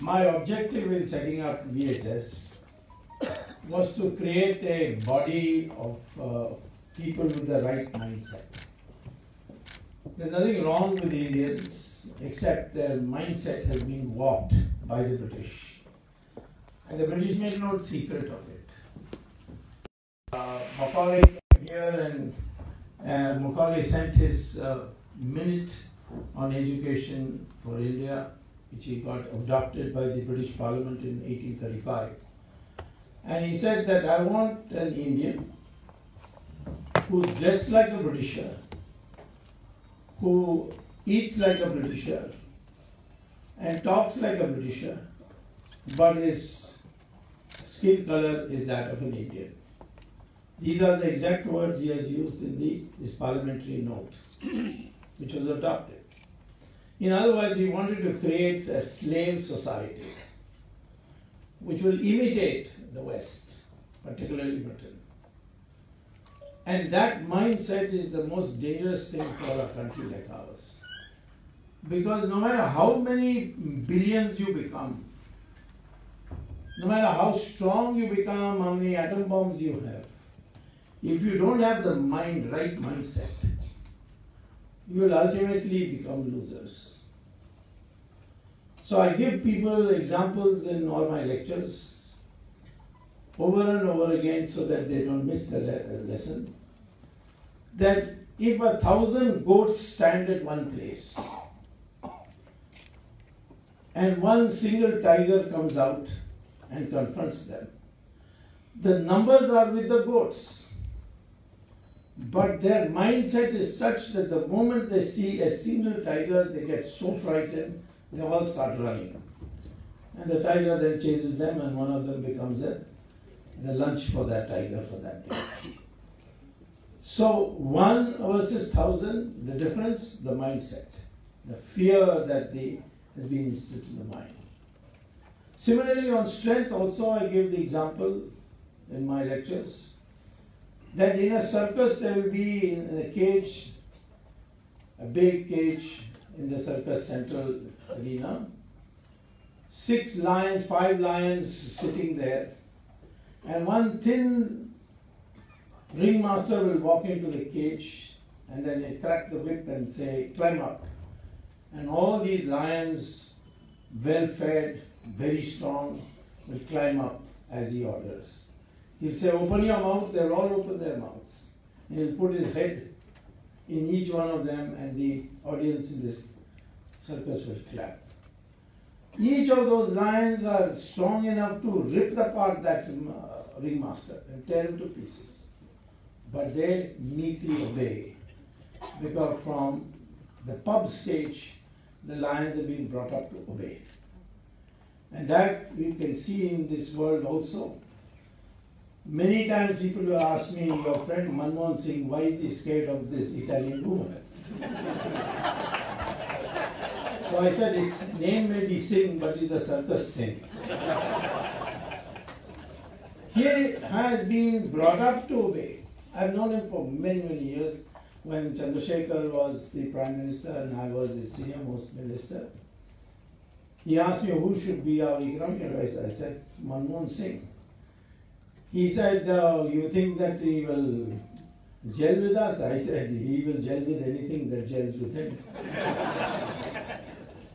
My objective in setting up VHS was to create a body of people with the right mindset. There's nothing wrong with the Indians except their mindset has been warped by the British. And the British made no secret of it. Macaulay came here and Macaulay sent his minute on education for India, which he got adopted by the British Parliament in 1835. And he said that I want an Indian who's dressed like a Britisher, who eats like a Britisher, and talks like a Britisher, but his skin color is that of an Indian. These are the exact words he has used in his parliamentary note, which was adopted. In other words, he wanted to create a slave society which will imitate the West, particularly Britain. And that mindset is the most dangerous thing for a country like ours. Because no matter how many billions you become, no matter how strong you become, how many atom bombs you have, if you don't have the right mindset, you will ultimately become losers. So I give people examples in all my lectures over and over again so that they don't miss the lesson. That if 1,000 goats stand at one place and one single tiger comes out and confronts them, the numbers are with the goats. But their mindset is such that the moment they see a single tiger, they get so frightened, they all start running. And the tiger then chases them, and one of them becomes the lunch for that tiger for that day. So 1 versus 1,000, the difference, the mindset, the fear that has been instilled in the mind. Similarly, on strength also, I give the example in my lectures that in a circus there will be in a cage, a big cage in the circus central arena, 6 lions, 5 lions sitting there, and one thin ringmaster will walk into the cage and then he'll crack the whip and say, climb up. And all these lions, well fed, very strong, will climb up as he orders. He'll say, open your mouth, they'll all open their mouths. And he'll put his head in each one of them and the audience in this circus will clap. Each of those lions are strong enough to rip apart that ringmaster and tear him to pieces. But they meekly obey, because from the pub stage, the lions have been brought up to obey. And that we can see in this world also. Many times people will ask me, your friend Manmohan Singh, why is he scared of this Italian woman? So I said, his name may be Singh, but he's a circus Singh. He has been brought up to obey. I've known him for many, many years. When Chandrasekhar was the Prime Minister and I was the senior most minister, he asked me who should be our economic advisor. I said, Manmohan Singh. He said, you think that he will gel with us? I said, he will gel with anything that gels with him.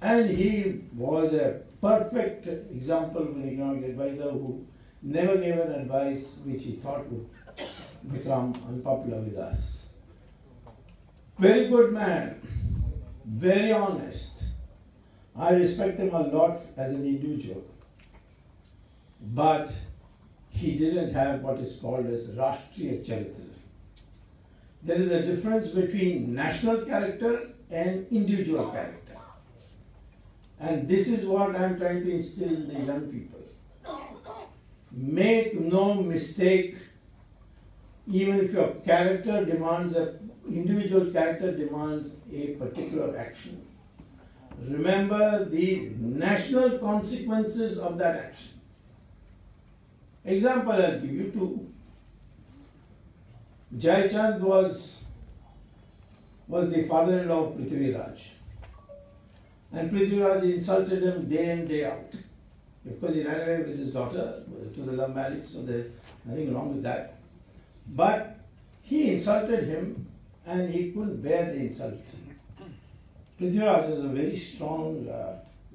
And he was a perfect example of an economic advisor who never gave an advice which he thought would become unpopular with us. Very good man, very honest. I respect him a lot as an individual. But he didn't have what is called as Rashtriya Charitra. There is a difference between national character and individual character. And this is what I am trying to instill in the young people. Make no mistake, even if your character demands, individual character demands a particular action. Remember the national consequences of that action. Example I'll give you two. Jai Chand was the father-in-law of Prithviraj. And Prithviraj insulted him day in, day out. Of course, he ran away with his daughter. It was a love marriage, so there's nothing wrong with that. But he insulted him, and he couldn't bear the insult. Prithviraj was a very strong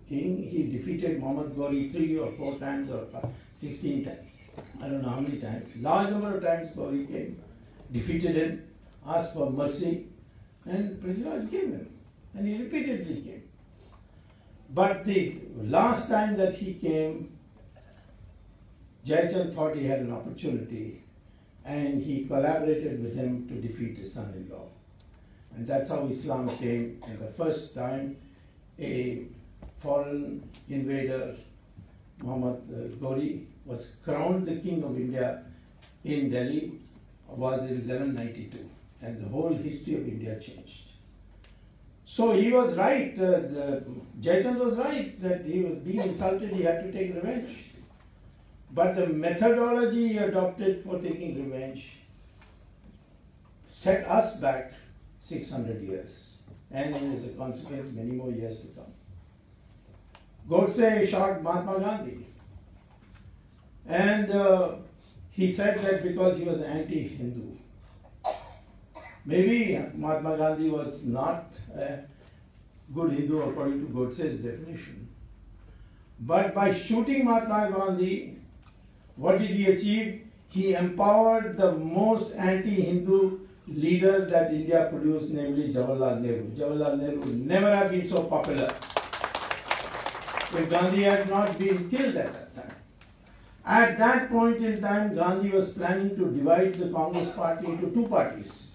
king. He defeated Muhammad Ghori 3 or 4 times or 16 times. I don't know how many times. Large number of times Ghori came, defeated him, asked for mercy, and Prithviraj gave him. And he repeatedly came. But the last time that he came, Jayachand thought he had an opportunity, and he collaborated with him to defeat his son-in-law. And that's how Islam came. And the first time a foreign invader, Muhammad Ghori, was crowned the king of India in Delhi was in 1192. And the whole history of India changed. So he was right, Jayachand was right that he was being insulted, he had to take revenge. But the methodology he adopted for taking revenge set us back 600 years, and as a consequence, many more years to come. Godse shot Mahatma Gandhi, and he said that because he was anti-Hindu. Maybe Mahatma Gandhi was not a good Hindu according to Godse's definition. But by shooting Mahatma Gandhi, what did he achieve? He empowered the most anti-Hindu leader that India produced, namely Jawaharlal Nehru. Jawaharlal Nehru would never have been so popular if Gandhi had not been killed at that time. At that point in time, Gandhi was planning to divide the Congress party into 2 parties.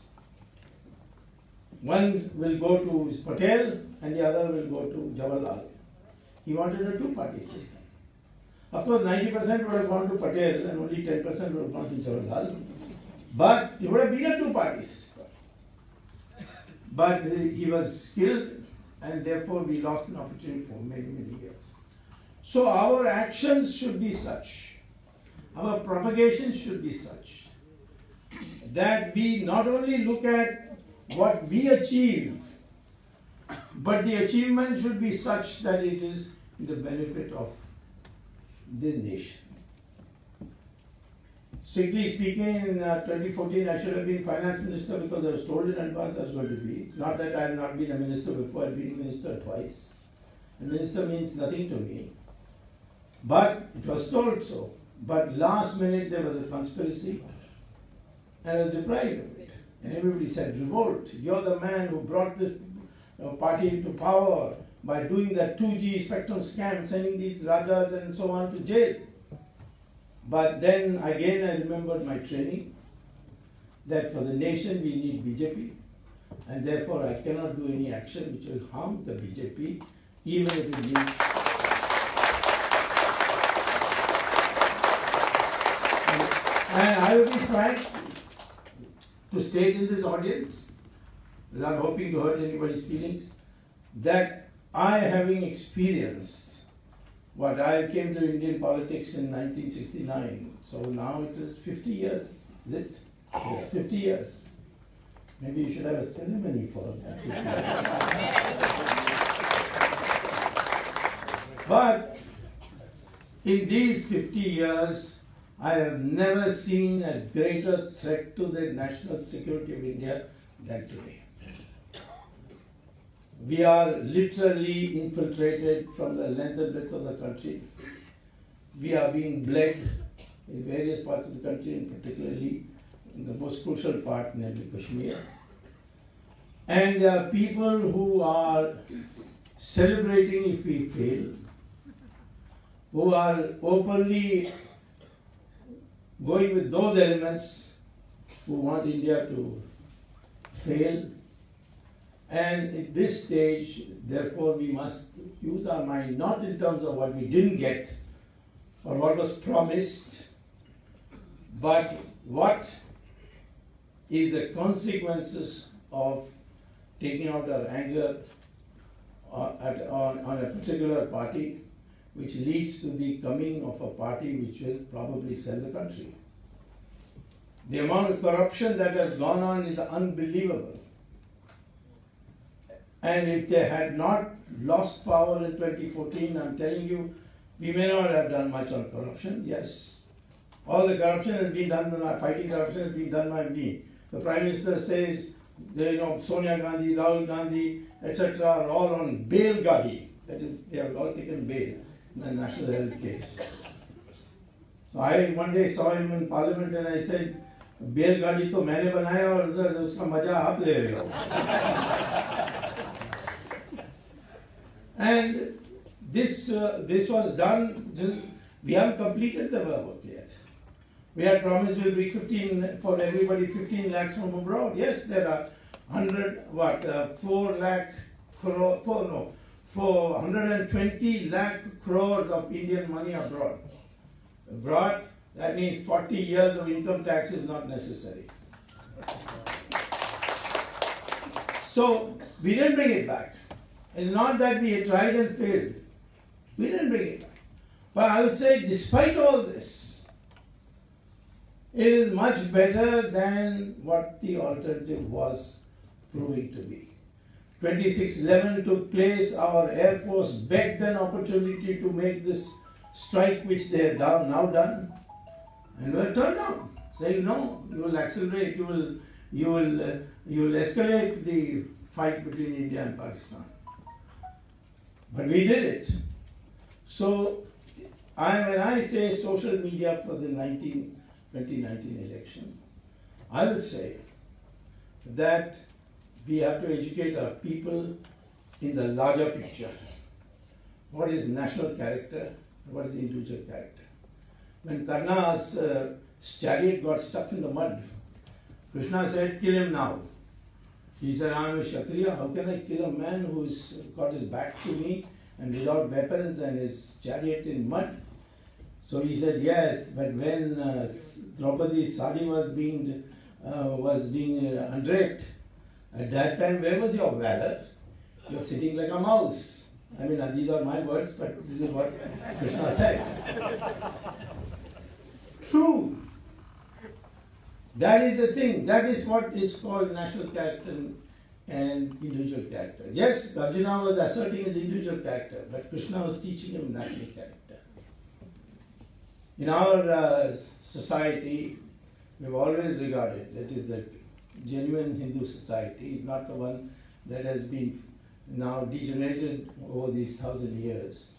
One will go to Patel and the other will go to Jawaharlal. He wanted a 2-party system. Of course, 90% would have gone to Patel and only 10% would have gone to Jawaharlal. But it would have been a 2-party system. But he was killed, and therefore we lost an opportunity for many, many years. So our actions should be such, our propagation should be such, that we not only look at what we achieve, but the achievement should be such that it is in the benefit of the nation. Strictly speaking, in 2014, I should have been finance minister because I was told in advance I was going to be. It's not that I have not been a minister before, I've been minister twice. A minister means nothing to me. But it was told so. But last minute there was a conspiracy and I was deprived of it. And everybody said, revolt, you're the man who brought this party to power by doing that 2G spectrum scam, sending these rajas and so on to jail. But then again I remembered my training, that for the nation we need BJP, and therefore I cannot do any action which will harm the BJP, even if it means. And I will be frank to state in this audience, without hoping to hurt anybody's feelings, that I, having experienced what I came to Indian politics in 1969, so now it is 50 years, is it? Yeah, 50 years. Maybe you should have a ceremony for that. But in these 50 years, I have never seen a greater threat to the national security of India than today. We are literally infiltrated from the length and breadth of the country. We are being bled in various parts of the country, and particularly in the most crucial part, namely Kashmir. And there are people who are celebrating if we fail, who are openly going with those elements who want India to fail. And at this stage, therefore, we must use our mind not in terms of what we didn't get or what was promised, but what is the consequences of taking out our anger on a particular party, which leads to the coming of a party which will probably sell the country. The amount of corruption that has gone on is unbelievable. And if they had not lost power in 2014, I'm telling you, We may not have done much on corruption, yes. All the corruption has been done by, fighting corruption has been done by me. The Prime Minister says, Sonia Gandhi, Rahul Gandhi, etc. are all on bail gadi. That is, they have all taken bail in the national health case. So I one day saw him in Parliament and I said, bail gadi to मैंने बनाया और उसका मजा आप ले रहे हो. And this was done. We haven't completed the work yet. We had promised will be 15 for everybody, 15 lakhs from abroad. Yes, there are 4 lakh crore, 120 lakh crores of Indian money abroad. Abroad, that means 40 years of income tax is not necessary. So we didn't bring it back. It's not that we had tried and failed. We didn't bring it back. But I would say, despite all this, it is much better than what the alternative was proving to be. 26/11 took place. Our Air Force begged an opportunity to make this strike, which they have now done, and were turned down, saying no, you will accelerate, you will escalate the fight between India and Pakistan. But we did it. So when I say social media for the 2019 election, I would say that we have to educate our people in the larger picture. What is national character? What is individual character? When Karna's chariot got stuck in the mud, Krishna said, kill him now. He said, I am a Kshatriya, how can I kill a man who's got his back to me and without weapons and his chariot in mud? So he said, yes, but when Draupadi's sari was being undraped, at that time, where was your valor? You are sitting like a mouse. I mean, these are my words, but this is what Krishna said. True. That is the thing. That is what is called national character and individual character. Yes, Arjuna was asserting his individual character, but Krishna was teaching him national character. In our society, we've always regarded, that is the genuine Hindu society, not the one that has been now degenerated over these 1,000 years.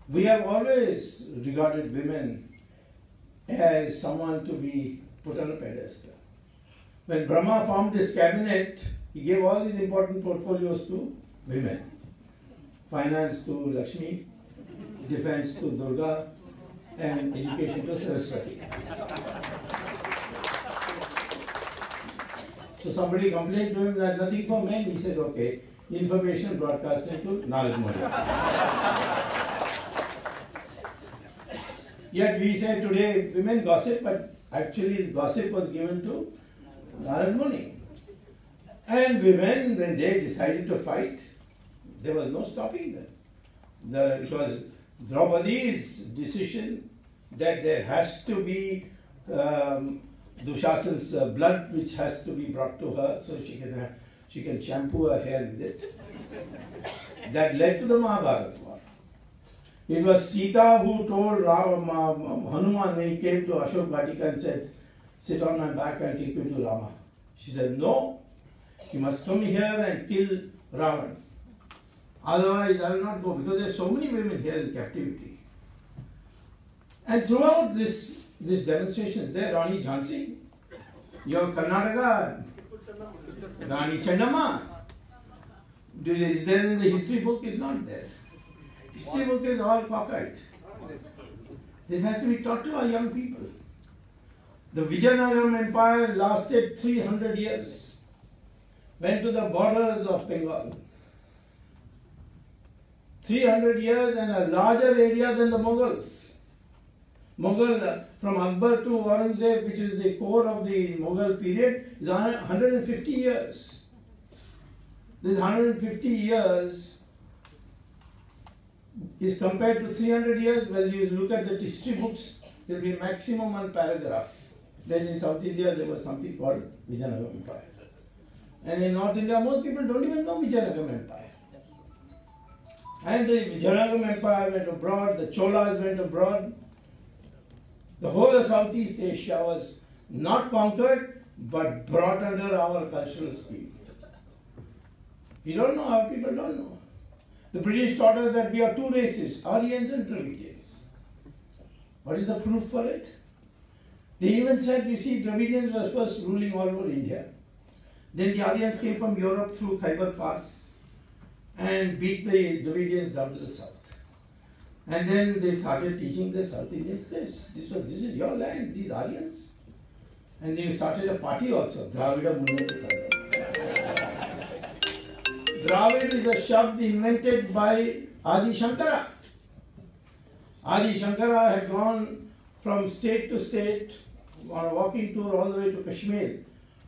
We have always regarded women as someone to be put on a pedestal. When Brahma formed his cabinet, he gave all these important portfolios to women. Finance to Lakshmi, defense to Durga, and education to Saraswati. So somebody complained to him that nothing for men. He said, okay, information broadcasting to Narad Muni. Yet we say today women gossip, but actually gossip was given to Narad Muni. And women, when they decided to fight, there was no stopping them. It was Draupadi's decision that there has to be Dushasan's blood, which has to be brought to her so she can shampoo her hair with it. That led to the Mahabharata war. It was Sita who told Hanuman when he came to Ashok Vatika and said, sit on my back and take me to Rama. She said, no, you must come here and kill Ravan. Otherwise I will not go, because there are so many women here in captivity. And throughout this demonstration, there Rani Jhansi, you have Karnataka, Rani Chennamma. Is there in the history book? Is not there. History book is all cockeyed. This has to be taught to our young people. The Vijayanagara Empire lasted 300 years. Went to the borders of Bengal. 300 years and a larger area than the Mughals. Mughal, from Akbar to Aurangzeb, which is the core of the Mughal period, is 150 years. This 150 years is compared to 300 years. Well, you look at the history books, there will be maximum one paragraph. Then in South India, there was something called Vijayanagara Empire. And in North India, most people don't even know Vijayanagara Empire. And the Vijayanagara Empire went abroad, the Cholas went abroad. The whole of Southeast Asia was not conquered, but brought under our cultural scheme. We don't know, our people don't know. The British taught us that we are two races, Aryans and Dravidians. What is the proof for it? They even said, you see, Dravidians were first ruling all over India. Then the Aryans came from Europe through Khyber Pass and beat the Dravidians down to the south. And then they started teaching the South Indians this. This is your land, these Aryans. And they started a party also, Dravida Movement. Dravid is a shabd invented by Adi Shankara. Adi Shankara had gone from state to state on a walking tour all the way to Kashmir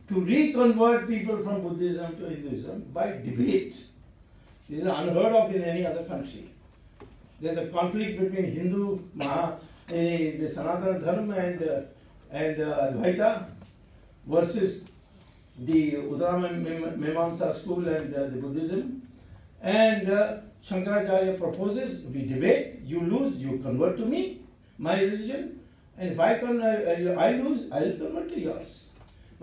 to reconvert people from Buddhism to Hinduism by debate. This is unheard of in any other country. There's a conflict between Hindu, the Sanatana Dharma and Advaita versus the Uttara-Mimamsa school and the Buddhism. And Shankaracharya proposes, we debate, you lose, you convert to me, my religion, and if I lose, I will convert to yours.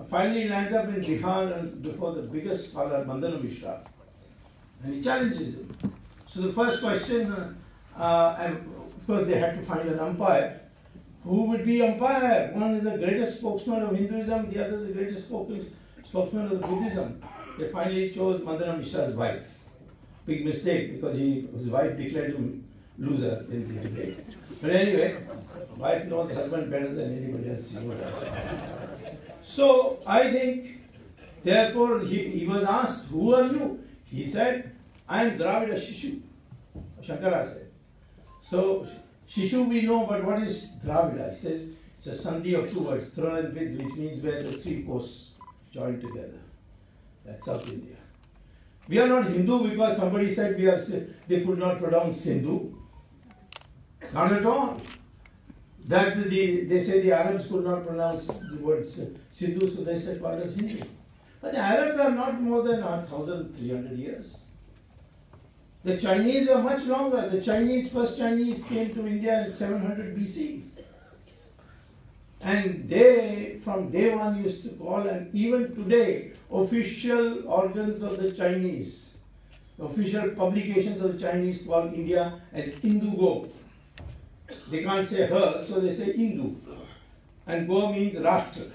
Finally, he lands up in Bihar and before the biggest scholar, Mandana Mishra, and he challenges him. So the first question, and of course they had to find an umpire. Who would be umpire? One is the greatest spokesman of Hinduism, the other is the greatest spokesman of the Buddhism. They finally chose Mandana Mishra's wife. Big mistake because his wife declared him loser in the debate. But anyway, wife knows husband better than anybody else. So I think, therefore, he was asked, who are you? He said, I am Dravida Shishu. Shankara said. So Shishu we know, but what is Dravida? He says it's a sandhi of two words, thra and vid, which means where the three coasts join together. That's South India. We are not Hindu because somebody said they could not pronounce Sindhu. Not at all. They say the Arabs could not pronounce the word Sindhu, so they said, what is Hindu? But the Arabs are not more than 1,300 years. The Chinese were much longer. The first Chinese came to India in 700 BC. And they, from day one, used to call, and even today, official organs of the Chinese, official publications of the Chinese call India as Hindu-Go. They can't say her, so they say Hindu. And Go means Rashtra.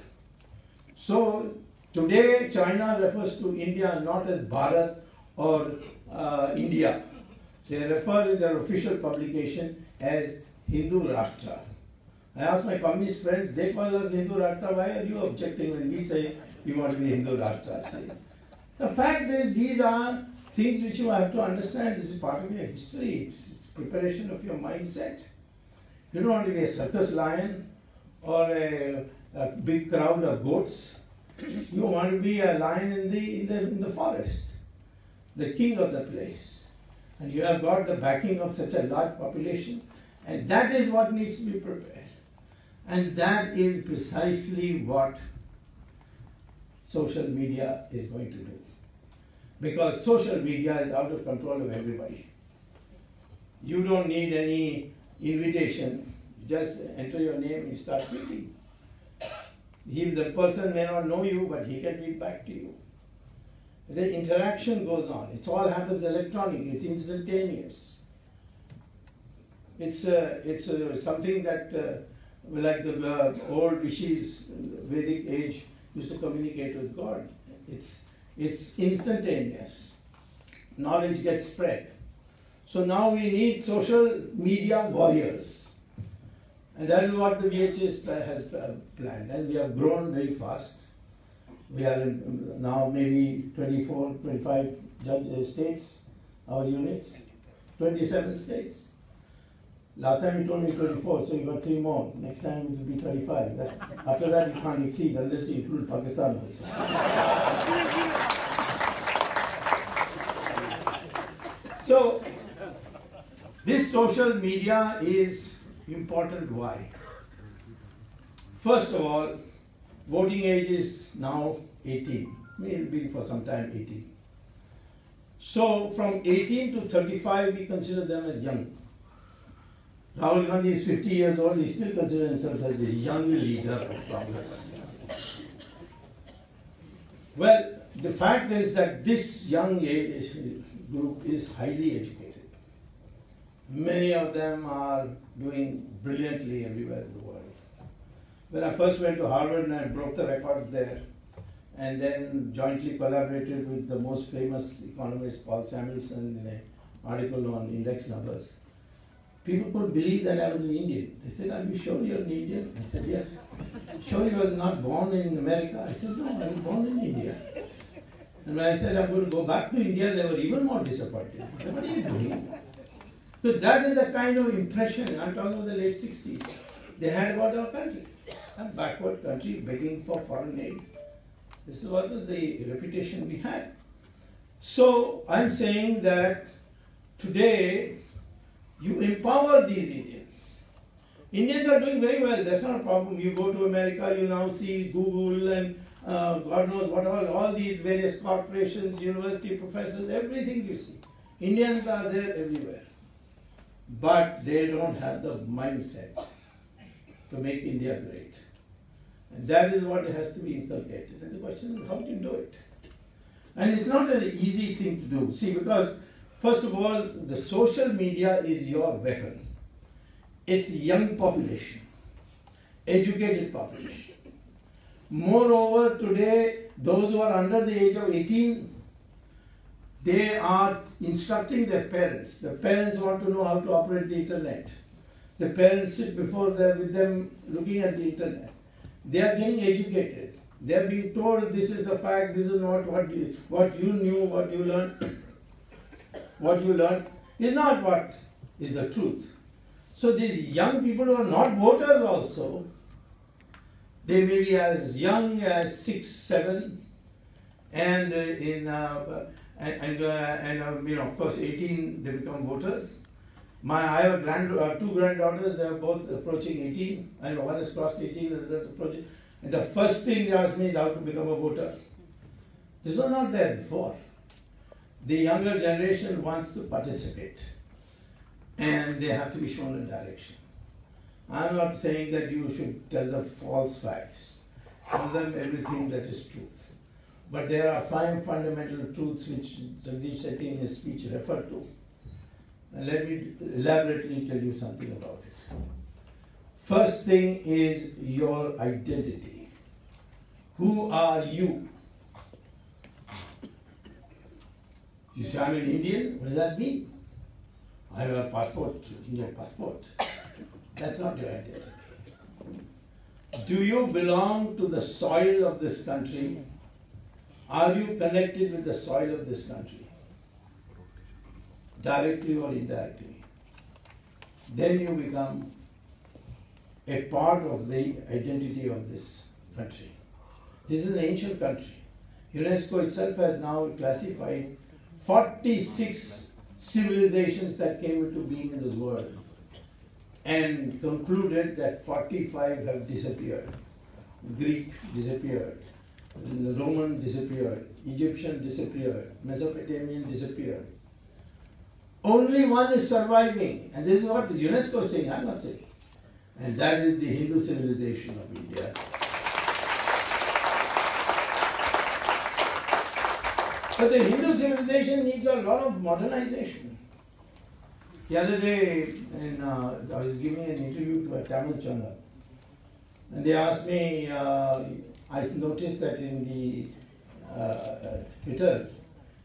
So today, China refers to India not as Bharat or India. They refer in their official publication as Hindu Rashtra. I asked my communist friends, they call us Hindu Rashtra, why are you objecting when we say we want to be Hindu Rashtra? See? The fact is, these are things which you have to understand. This is part of your history. It's preparation of your mindset. You don't want to be a circus lion or a big crowd of goats. You want to be a lion in the forest, the king of the place. And you have got the backing of such a large population. And that is what needs to be prepared. And that is precisely what social media is going to do. Because social media is out of control of everybody. You don't need any invitation. Just enter your name and start tweeting. The person may not know you, but he can tweet back to you. The interaction goes on. It all happens electronically. It's instantaneous. It's something that, like the old rishis, Vedic age, used to communicate with God. It's instantaneous. Knowledge gets spread. So now we need social media warriors. And that is what the VHS has planned. And we have grown very fast. We are in now maybe 24, 25 states, our units, 27 states. Last time you told me 24, so you got 3 more. Next time it will be 35. After that you can't exceed unless you include Pakistan also. So, this social media is important. Why? First of all, voting age is now 18. It will be for some time 18. So from 18 to 35, we consider them as young. Rahul Gandhi is 50 years old, he still considers himself as a young leader of Congress. Well, the fact is that this young age group is highly educated. Many of them are doing brilliantly everywhere in the world. When I first went to Harvard and I broke the records there, and then jointly collaborated with the most famous economist, Paul Samuelson, in an article on index numbers, people couldn't believe that I was an Indian. They said, "Are you sure you're an Indian?" I said, "Yes." "Sure you were not born in America?" I said, "No, I was born in India." And when I said I'm going to go back to India, they were even more disappointed. They said, "What are you doing?" So that is the kind of impression, I'm talking about the late 60s, they had about our country. A backward country begging for foreign aid. This is what was the reputation we had. So I'm saying that today you empower these Indians. Indians are doing very well, that's not a problem. You go to America, you now see Google and God knows what all these various corporations, university professors, everything you see. Indians are there everywhere. But they don't have the mindset to make India great. And that is what has to be inculcated. And the question is, how do you do it? And it's not an easy thing to do. See, because first of all, the social media is your weapon. It's young population, educated population. Moreover, today, those who are under the age of 18, they are instructing their parents. The parents want to know how to operate the internet. The parents sit before with them looking at the internet. They are getting educated. They are being told this is the fact, this is not what you knew, what you learned. What you learned is not what is the truth. So these young people who are not voters also, they may be as young as 6, 7, and of course 18 they become voters. I have two granddaughters, they are both approaching 18. I know one has crossed 18, the other is approaching. And the first thing they ask me is how to become a voter. This was not there before. The younger generation wants to participate. And they have to be shown a direction. I'm not saying that you should tell them false facts. Tell them everything that is truth. But there are 5 fundamental truths which Jagdish Shetty in his speech referred to. And let me elaborately tell you something about it. First thing is your identity. Who are you? You say, I'm an Indian, what does that mean? I have a passport, Indian passport. That's not your identity. Do you belong to the soil of this country? Are you connected with the soil of this country? Directly or indirectly. Then you become a part of the identity of this country. This is an ancient country. UNESCO itself has now classified 46 civilizations that came into being in this world and concluded that 45 have disappeared. Greek disappeared, Roman disappeared, Egyptian disappeared, Mesopotamian disappeared. Only one is surviving, and this is what UNESCO is saying, I'm not saying. And that is the Hindu civilization of India. But the Hindu civilization needs a lot of modernization. The other day, I was giving an interview to a Tamil channel, and they asked me, I noticed that in the Twitter,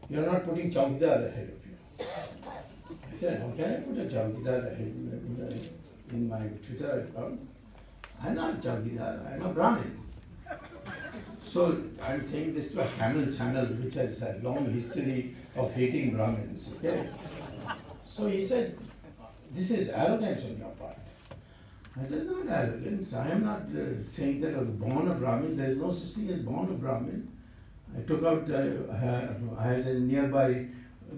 you're not putting Chowkidar ahead of you. I said, how can I put a Chowkidar ahead in my Twitter account? I'm not a Chowkidar, I'm a Brahmin. So I'm saying this to a Tamil channel which has a long history of hating Brahmins. Okay? So he said, this is arrogance on your part. I said, not arrogance. I am not saying that I was born a Brahmin. There is no such thing as born a Brahmin. I took out, I had a nearby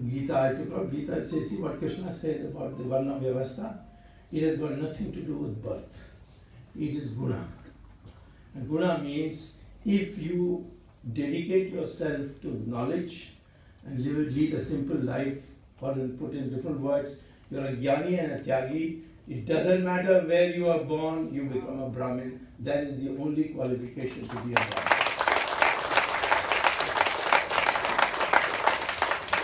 Gita. I took out Gita and said, see what Krishna says about the Varna Vyavastha. It has got nothing to do with birth. It is guna. And guna means if you dedicate yourself to knowledge and lead a simple life, or put in different words, you're a jnani and a tyagi. It doesn't matter where you are born, you become a Brahmin. That is the only qualification to be a Brahmin.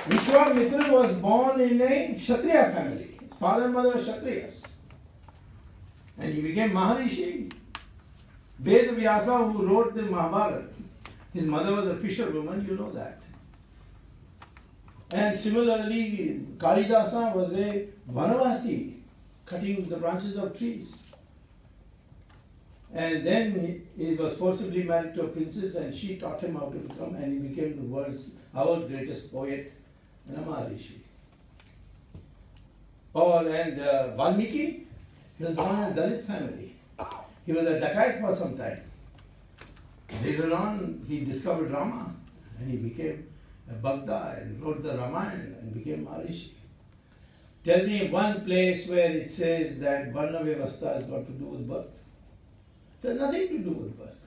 Vishwamitra was born in a Kshatriya family. His father and mother were Kshatriyas. And he became Maharishi. Ved Vyasa, who wrote the Mahabharata, his mother was a fisherwoman, you know that. And similarly, Kalidasa was a Vanavasi, cutting the branches of trees. And then he was forcibly married to a princess, and she taught him how to become, and he became the world's, our greatest poet and a Maharishi. And Valmiki, he was born in a Dalit family. He was a dacoit for some time. Later on, he discovered Rama, and he became a Bhakta and wrote the Ramayana and became Maharishi. Tell me one place where it says that Varna Vyavastha has got to do with birth. It has nothing to do with birth.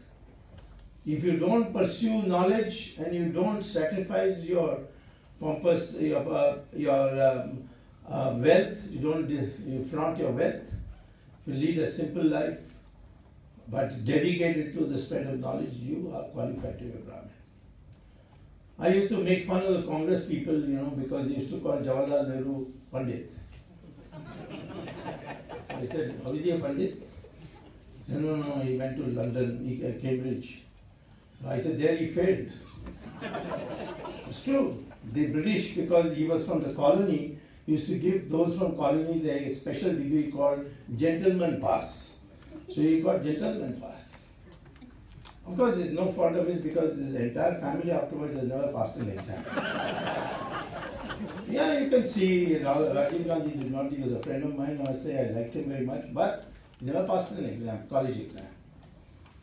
If you don't pursue knowledge and you don't sacrifice your pompous, wealth, you flaunt your wealth, you lead a simple life, but dedicated to the spread of knowledge, you are qualified to be a Brahmin. I used to make fun of the Congress people, because they used to call Jawaharlal Nehru Pandit. I said, how is he a Pandit? He said, no, he went to London, Cambridge. I said, there he failed. It's true. The British, because he was from the colony, used to give those from colonies a special degree called gentleman pass. So he got gentleman pass. Of course, it's no fault of his because his entire family afterwards has never passed an exam. Yeah, you can see Rajiv Gandhi did not. He was a friend of mine. I must say I liked him very much, but he never passed an exam, college exam.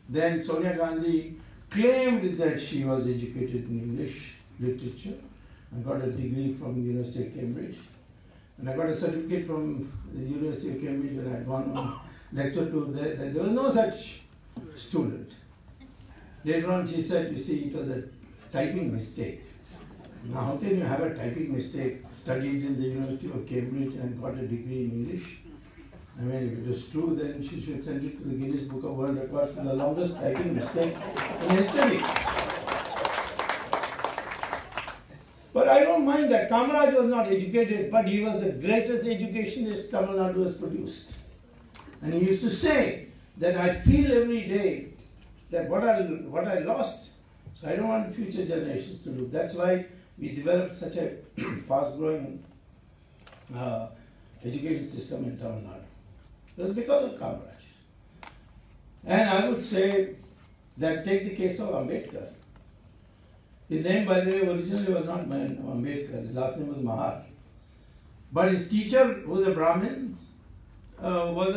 Then Sonia Gandhi claimed that she was educated in English literature and got a degree from the University of Cambridge. And I got a certificate from the University of Cambridge when I had gone on lecture to there. There was no such student. Later on she said, you see, it was a typing mistake. Now how can you have a typing mistake, studied in the University of Cambridge and got a degree in English? I mean, if it was true, then she should send it to the Guinness Book of World Records for the longest typing mistake in history. But I don't mind that. Kamaraj was not educated, but he was the greatest educationist Tamil Nadu has produced. And he used to say that I feel every day that what I lost, so I don't want future generations to do. That's why we developed such a fast-growing education system in Tamil Nadu. It was because of Kamaraj. And I would say that take the case of Ambedkar. His name, by the way, originally was not Ambedkar. His last name was Mahar. But his teacher, who was a Brahmin, was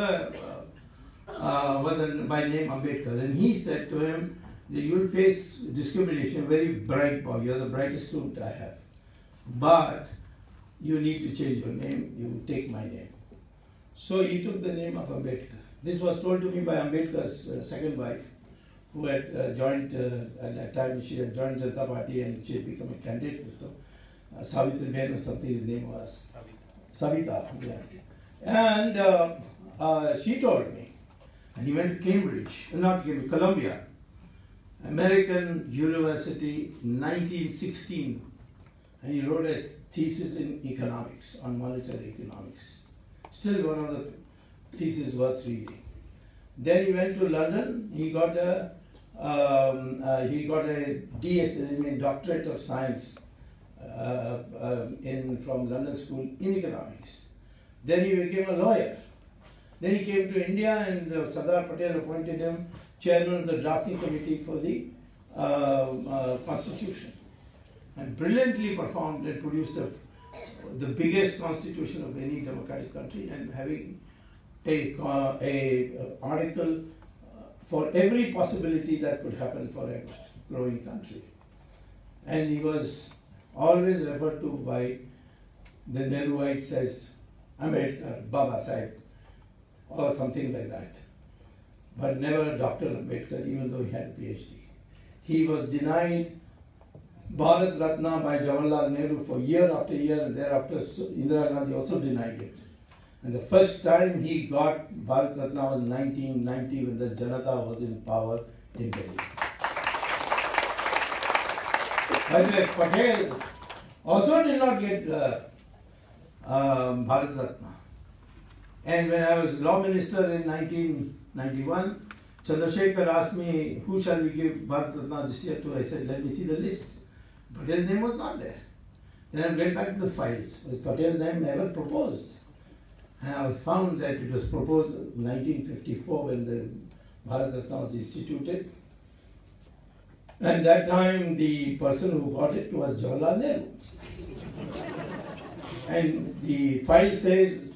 by name Ambedkar. And he said to him that you will face discrimination, very bright boy, you are the brightest student I have. But you need to change your name, you take my name. So he took the name of Ambedkar. This was told to me by Ambedkar's second wife, who had joined, at that time she had joined Janata Party and she had become a candidate. So, Savitri Ben or something his name was. Savita, yeah. And she told me, and he went to Cambridge, not Cambridge, Columbia, American University, 1916, and he wrote a thesis in economics, on monetary economics. Still one of the theses worth reading. Then he went to London. He got a DS, I mean Doctorate of Science, from London School in economics. Then he became a lawyer. Then he came to India, and Sardar Patel appointed him chairman of the drafting committee for the Constitution, and brilliantly performed and produced the biggest constitution of any democratic country, and having a article for every possibility that could happen for a growing country. And he was always referred to by the Nehruites as Ambedkar, Baba Sahib, or something like that. But never Dr. Ambedkar, even though he had a PhD. He was denied Bharat Ratna by Jawaharlal Nehru for year after year, and thereafter Indira Gandhi also denied it. And the first time he got Bharat Ratna was 1990 when the Janata was in power in Delhi. By the way, Patel also did not get Bharat Ratna. And when I was law minister in 1991, Chandrasekhar asked me, who shall we give Bharat Ratna this year to? I said, let me see the list. Patel's name was not there. Then I went back to the files. Was Patel's name never proposed? And I found that it was proposed in 1954 when the Bharat Ratna was instituted. And that time the person who got it was Jawaharlal Nehru. And the file says,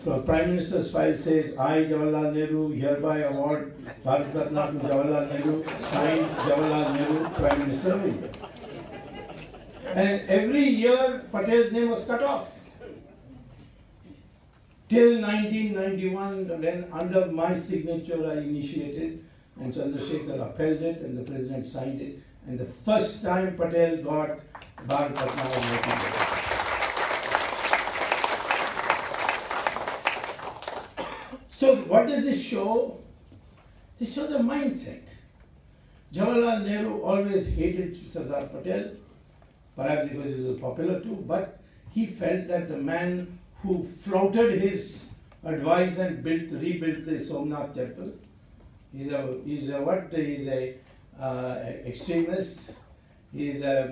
the Prime Minister's file says, I, Jawaharlal Nehru, hereby award Bharat Ratna to Jawaharlal Nehru, signed Jawaharlal Nehru, Prime Minister of India. And every year Patel's name was cut off. Till 1991, when under my signature I initiated, and Chandrasekhar upheld it, and the President signed it, and the first time Patel got Bharat Ratna was 1991. So what does this show? This shows the mindset. Jawaharlal Nehru always hated Sardar Patel, perhaps because he was popular too, but he felt that the man who flouted his advice and rebuilt the Somnath temple, he's a extremist, he's a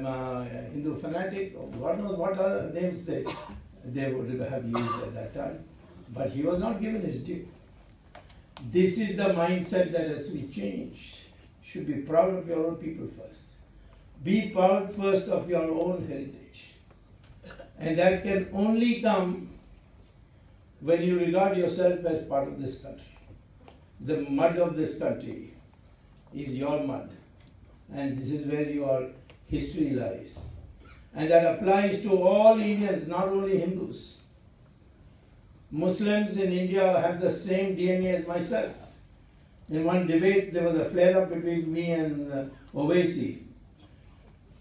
Hindu fanatic, God knows what other names they would have used at that time. But he was not given his due. This is the mindset that has to be changed. You should be proud of your own people first. Be proud first of your own heritage. And that can only come when you regard yourself as part of this country. The mud of this country is your mud. And this is where your history lies. And that applies to all Indians, not only Hindus. Muslims in India have the same DNA as myself. In one debate, there was a flare-up between me and Owaisi.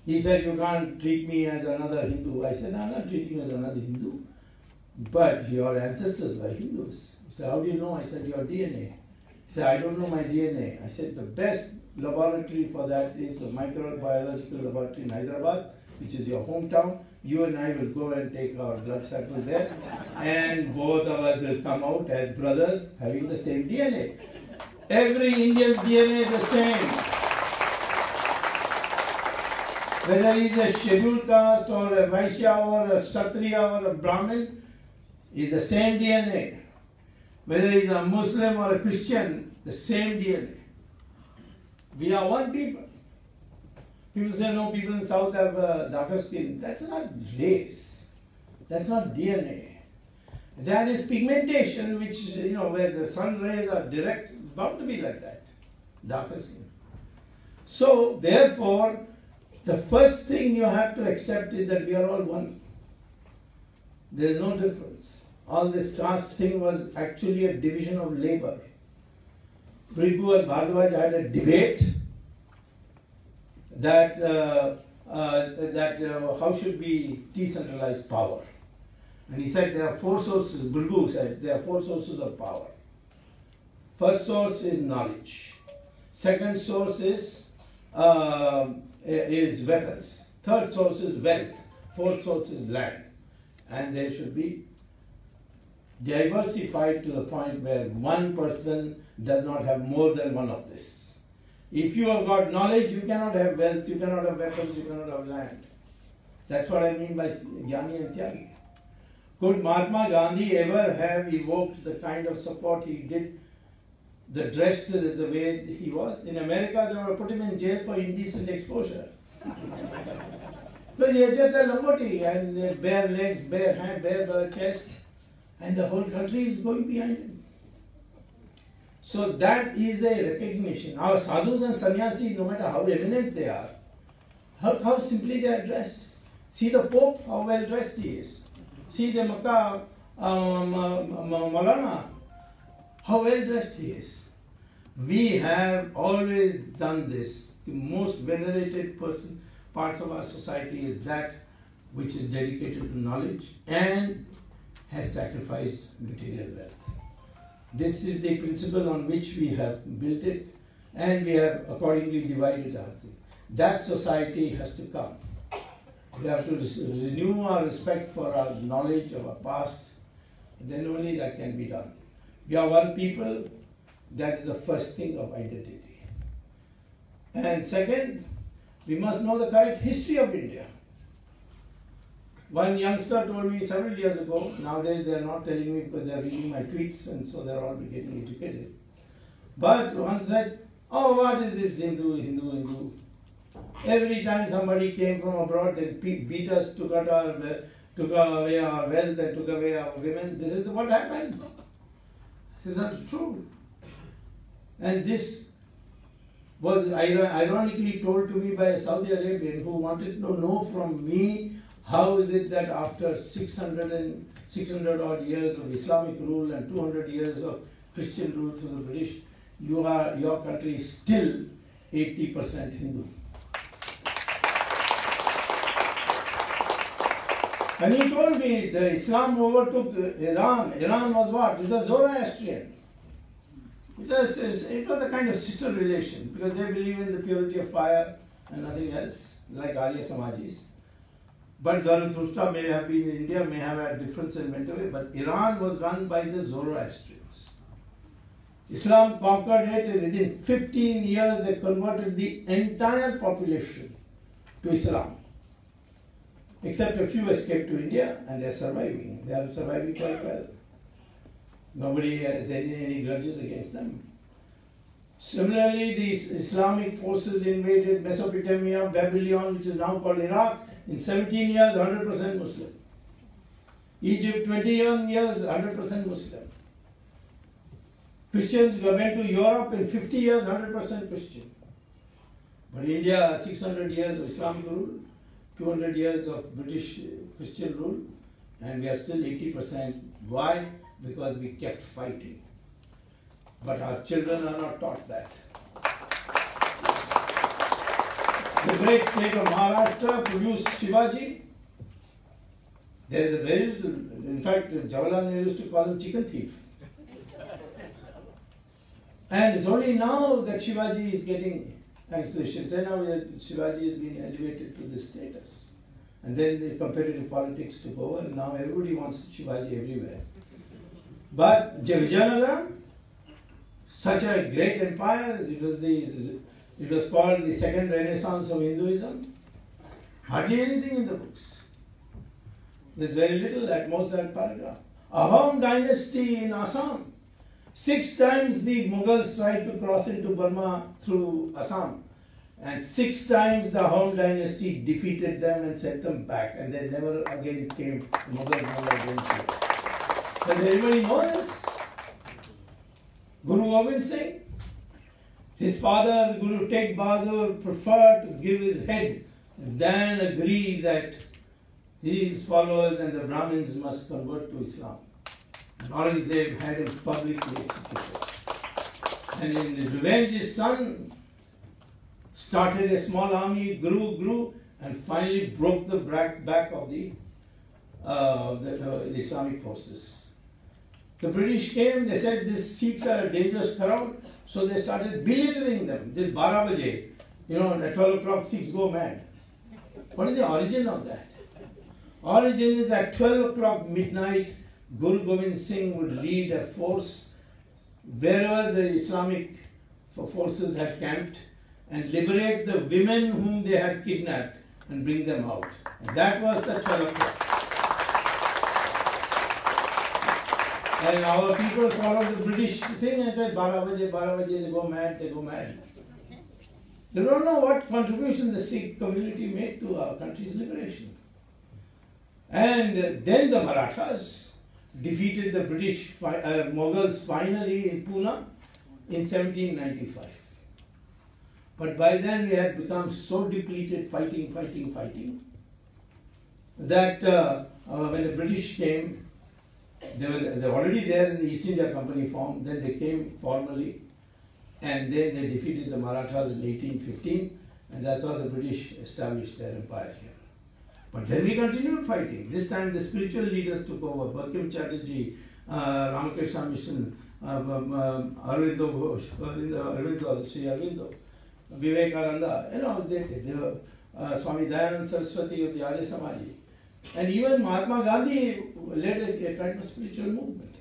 He said, you can't treat me as another Hindu. I said, I'm not treating you as another Hindu, but your ancestors were Hindus. He said, how do you know? I said, your DNA. He said, I don't know my DNA. I said, the best laboratory for that is the microbiological laboratory in Hyderabad, which is your hometown. You and I will go and take our blood sample there, and both of us will come out as brothers having the same DNA. Every Indian's DNA is the same. Whether he's a scheduled caste or a Vaishya or a Kshatriya or a Brahmin, is the same DNA. Whether he's a Muslim or a Christian, the same DNA. We are one people. People say, no, people in South have darker skin. That's not race. That's not DNA. That is pigmentation, which, where the sun rays are direct. It's bound to be like that. Darker skin. So, therefore, the first thing you have to accept is that we are all one. There is no difference. All this caste thing was actually a division of labor. Bhrigu and Bhardwaj had a debate that how should we decentralize power. And he said there are four sources, Bhrigu said there are four sources of power. First source is knowledge. Second source is weapons. Third source is wealth. Fourth source is land. And they should be diversified to the point where one person does not have more than one of this. If you have got knowledge, you cannot have wealth, you cannot have weapons, you cannot have land. That's what I mean by Jnani and Tyagi. Could Mahatma Gandhi ever have evoked the kind of support he did, the dress is the way he was? In America, they would put him in jail for indecent exposure. But he had just a lamboti and bare legs, bare hand, bare chest, and the whole country is going behind him. So that is a recognition. Our sadhus and sannyasis, no matter how eminent they are, how simply they are dressed. See the Pope, how well dressed he is. See the Makkah Maulana, how well dressed he is. We have always done this. The most venerated person parts of our society is that which is dedicated to knowledge and has sacrificed material wealth. This is the principle on which we have built it, and we have accordingly divided our thing. That society has to come. We have to renew our respect for our knowledge of our past, then only that can be done. We are one people, that is the first thing of identity. And second, we must know the correct history of India. One youngster told me several years ago, nowadays they are not telling me because they are reading my tweets and so they are all getting educated. But one said, oh, what is this Hindu? Every time somebody came from abroad, they beat us, took away our wealth and took away our women. This is what happened. This is not true. And this was ironically told to me by a Saudi Arabian who wanted to know from me how is it that after 600 odd years of Islamic rule and 200 years of Christian rule through the British, your country is still 80% Hindu. And he told me that Islam overtook Iran. Iran was what? It was Zoroastrian. It was a kind of sister relation because they believe in the purity of fire and nothing else, like Arya Samajis. But Zarathustra may have been in India, may have had difference in mental, but Iran was run by the Zoroastrians. Islam conquered it, and within 15 years they converted the entire population to Islam. Except a few escaped to India and they are surviving. They are surviving quite well. Nobody has any grudges against them. Similarly, these Islamic forces invaded Mesopotamia, Babylon, which is now called Iraq, in 17 years, 100% Muslim. Egypt, 21 years, 100% Muslim. Christians went to Europe in 50 years, 100% Christian. But India, 600 years of Islamic rule, 200 years of British Christian rule, and we are still 80%. Why? Because we kept fighting. But our children are not taught that. The great state of Maharashtra produced Shivaji. There is a very little, in fact, Jawaharlal Nehru used to call him chicken thief. And it's only now that Shivaji is getting, thanks to the Shiv Sena, Shivaji has been elevated to this status. And then the competitive politics took over, and now everybody wants Shivaji everywhere. But Vijayanagar, such a great empire, it was called the second renaissance of Hinduism. Hardly anything in the books. There's very little, at most that paragraph. Ahom dynasty in Assam. 6 times the Mughals tried to cross into Burma through Assam. And 6 times the Ahom dynasty defeated them and sent them back. And they never again came, Mughals never again came. Does everybody know this? Guru Gobind Singh, his father, Guru Tegh Bahadur, preferred to give his head than agree that his followers and the Brahmins must convert to Islam. And Aurangzeb had him publicly executed. And in revenge, his son started a small army, grew, and finally broke the back of the Islamic forces. The British came, they said these Sikhs are a dangerous crowd, so they started belittling them. This 12 baje, at 12 o'clock Sikhs go mad. What is the origin of that? Origin is at 12 o'clock midnight, Guru Gobind Singh would lead a force wherever the Islamic forces had camped and liberate the women whom they had kidnapped and bring them out. And that was the 12 o'clock. And our people followed the British thing and said, 12 baje, they go mad. They don't know what contribution the Sikh community made to our country's liberation. And then the Marathas defeated the British Mughals finally in Pune in 1795. But by then we had become so depleted, fighting, that when the British came, they were already there in the East India Company form, then they came formally, and then they defeated the Marathas in 1815, And that's how the British established their empire here. But then we continued fighting. This time the spiritual leaders took over. Bankim Chatterjee, Ramakrishna Mission, Arvindo Ghosh, Sri Arvindo, Vivekananda, they were Swami Dayananda Saraswati of the Arya Samaji. And even Mahatma Gandhi led a kind of spiritual movement.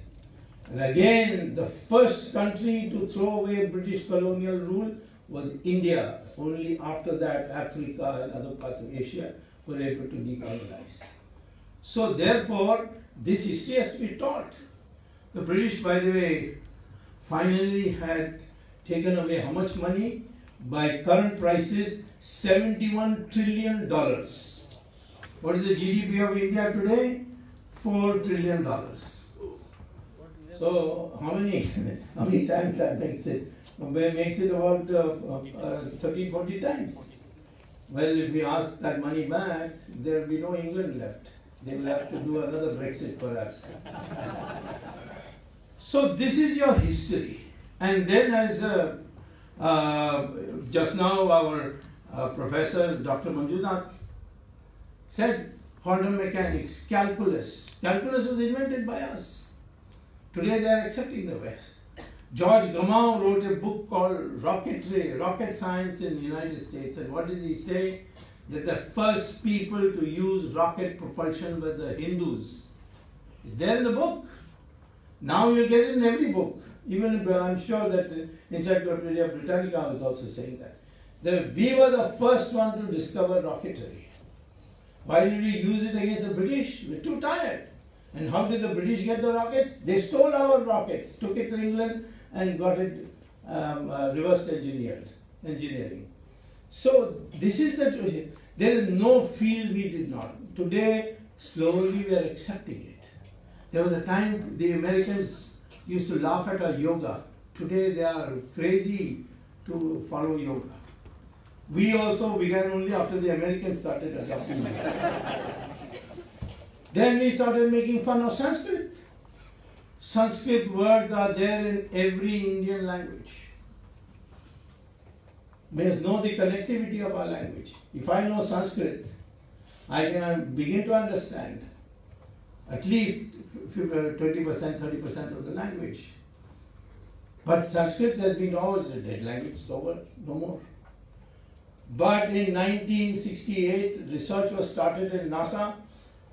And again, the first country to throw away British colonial rule was India. Only after that, Africa and other parts of Asia were able to decolonize. So therefore, this history has to be taught. The British, by the way, finally had taken away how much money? By current prices, $71 trillion. What is the GDP of India today? $4 trillion. So how many times that makes it? Makes it about 30, 40 times. Well, if we ask that money back, there will be no England left. They will have to do another Brexit perhaps. So this is your history. And then as just now our professor, Dr. Manjunath, said, quantum mechanics, calculus. Calculus was invented by us. Today they are accepting the West. George Gamow wrote a book called Rocketry, Rocket Science in the United States. And what did he say? That the first people to use rocket propulsion were the Hindus. It's there in the book. Now you get it in every book. Even I'm sure that Encyclopedia Britannica was also saying that. We were the first one to discover rocketry. Why did we use it against the British? We were too tired. And how did the British get the rockets? They stole our rockets, took it to England and got it reverse engineering. So this is the, there is no field we did not. Today, slowly we are accepting it. There was a time the Americans used to laugh at our yoga. Today they are crazy to follow yoga. We also began only after the Americans started adopting it. Then we started making fun of Sanskrit. Sanskrit words are there in every Indian language. We must know the connectivity of our language. If I know Sanskrit, I can begin to understand at least 20%, 30% of the language. But Sanskrit has been always a dead language, it's over, no more. But in 1968, research was started in NASA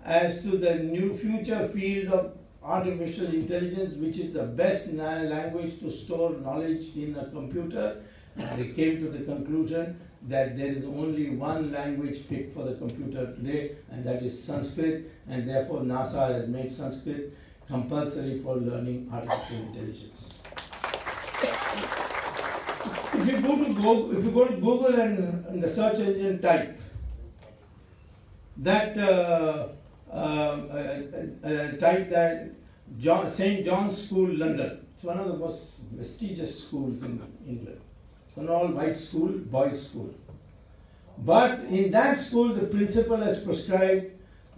as to the new future field of artificial intelligence, which is the best language to store knowledge in a computer. And they came to the conclusion that there is only one language fit for the computer today, and that is Sanskrit, and therefore NASA has made Sanskrit compulsory for learning artificial intelligence. If you go to Google and in the search engine type that St. John's School, London. It's one of the most prestigious schools in England. It's an all-white school, boys' school. But in that school, the principal has prescribed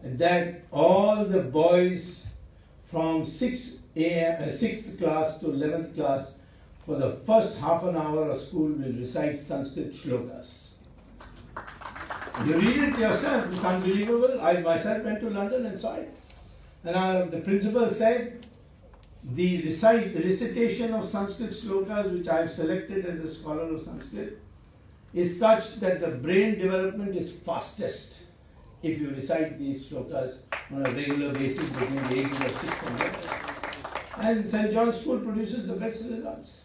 that all the boys from 6th class to 11th class, for the first half an hour of school, will recite Sanskrit shlokas. You read it yourself, it's unbelievable. I myself went to London and saw it. And the principal said, the recitation of Sanskrit shlokas, which I have selected as a scholar of Sanskrit, is such that the brain development is fastest if you recite these shlokas on a regular basis between the ages of 6 and 11. And St. John's School produces the best results.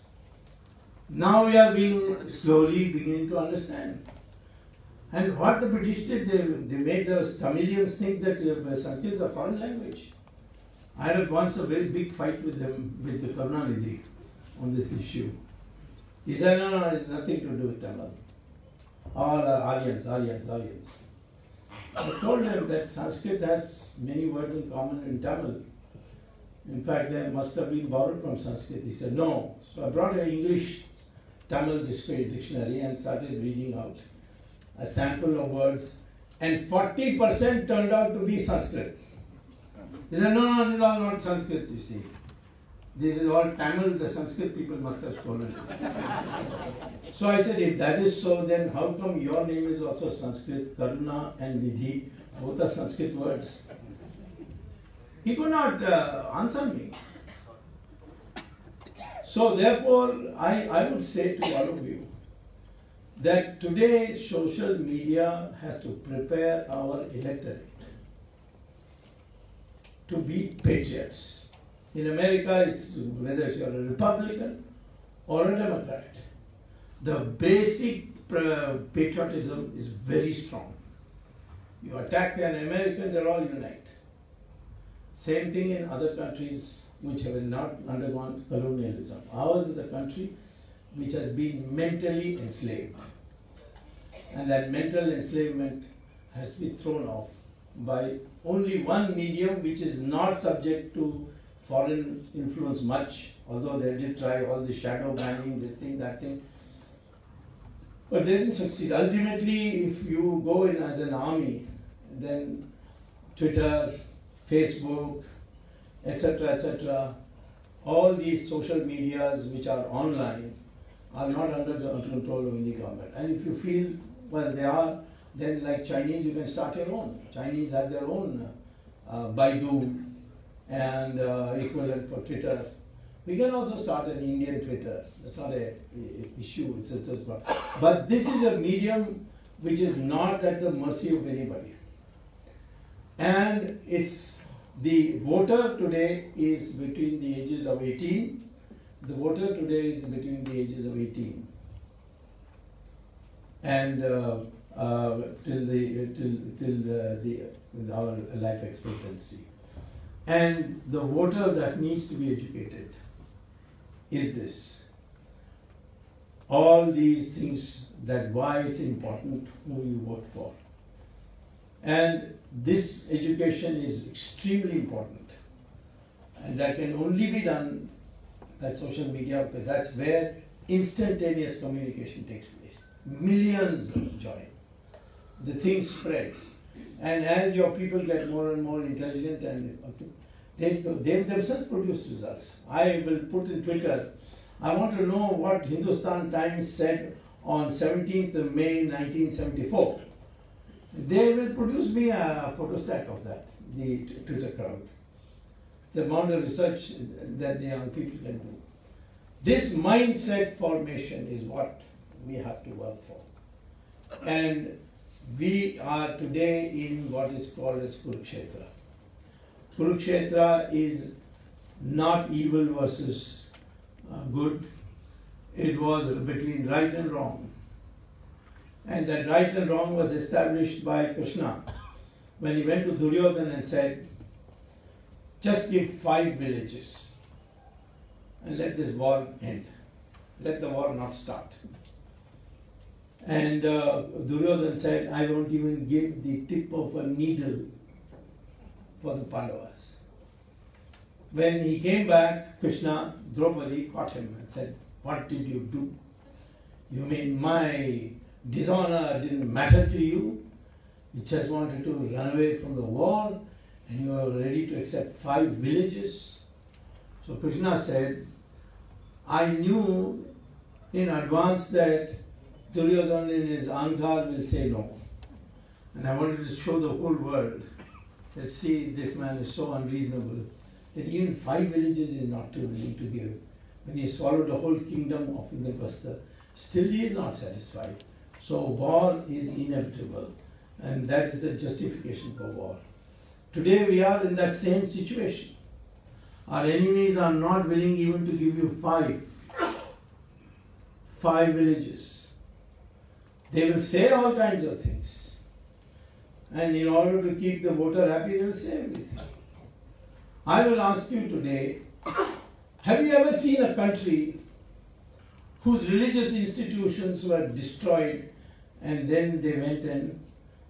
Now we are slowly beginning to understand. And what the British did, they made the Tamilians think that Sanskrit is a foreign language. I had once a very big fight with them, with the Karunanidhi, on this issue. He said, no, it has nothing to do with Tamil. All are Aryans. I told him that Sanskrit has many words in common in Tamil. In fact, they must have been borrowed from Sanskrit. He said, no. So I brought an English Tamil dictionary and started reading out a sample of words, and 40% turned out to be Sanskrit. He said, no, this is all not Sanskrit, you see. This is all Tamil, the Sanskrit people must have stolen it. So I said, if that is so, then how come your name is also Sanskrit? Karuna and Nidhi, both are Sanskrit words. He could not answer me. So therefore, I would say to all of you that today social media has to prepare our electorate to be patriots. In America, it's whether you're a Republican or a Democrat, the basic patriotism is very strong. You attack an American, they're all unite. Same thing in other countries which have not undergone colonialism. Ours is a country which has been mentally enslaved. And that mental enslavement has to be thrown off by only one medium which is not subject to foreign influence much, although they did try all the shadow banning, this thing, that thing. But they didn't succeed. Ultimately, if you go in as an army, then Twitter, Facebook, etc., all these social medias which are online are not under the control of any government. And if you feel, well, they are, then like Chinese, you can start your own. Chinese have their own Baidu and equivalent for Twitter. We can also start an Indian Twitter. That's not an issue. But this is a medium which is not at the mercy of anybody. And it's the voter today is between the ages of 18. The voter today is between the ages of 18 and till our life expectancy. And the voter that needs to be educated is this. All these things, that why it's important who you vote for. And this education is extremely important. And that can only be done by social media, because that's where instantaneous communication takes place. Millions join. The thing spreads. And as your people get more and more intelligent, and they themselves produce results. I will put in Twitter, I want to know what Hindustan Times said on 17th of May 1974. They will produce me a photostat of that, the Twitter crowd. The amount of research that the young people can do. This mindset formation is what we have to work for. And we are today in what is called as Kurukshetra. Kurukshetra is not evil versus good. It was between right and wrong. And that right and wrong was established by Krishna when he went to Duryodhana and said, just give 5 villages and let this war end. Let the war not start. And Duryodhana said, I won't even give the tip of a needle for the Pandavas. When he came back, Krishna, Draupadi caught him and said, what did you do? You mean my dishonor didn't matter to you? You just wanted to run away from the war and you were ready to accept 5 villages? So Krishna said, I knew in advance that Duryodhana in his ankar will say no. And I wanted to show the whole world that, see, this man is so unreasonable that even 5 villages is not too willing to give. When he swallowed the whole kingdom of Indraprastha, still he is not satisfied. So war is inevitable, and that is the justification for war. Today we are in that same situation. Our enemies are not willing even to give you 5 villages. They will say all kinds of things. And in order to keep the voter happy, they will say everything. I will ask you today, have you ever seen a country whose religious institutions were destroyed and then they went and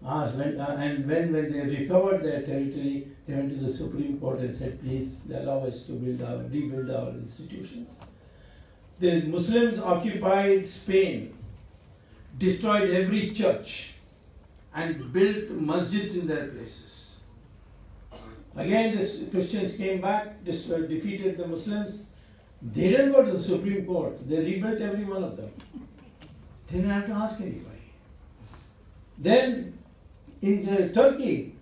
asked, when they recovered their territory, they went to the Supreme Court and said, please allow us to rebuild our institutions. The Muslims occupied Spain, destroyed every church and built masjids in their places. Again, the Christians came back, defeated the Muslims, They didn't go to the Supreme Court. They rebuilt every one of them. They didn't have to ask anybody. Then in Turkey,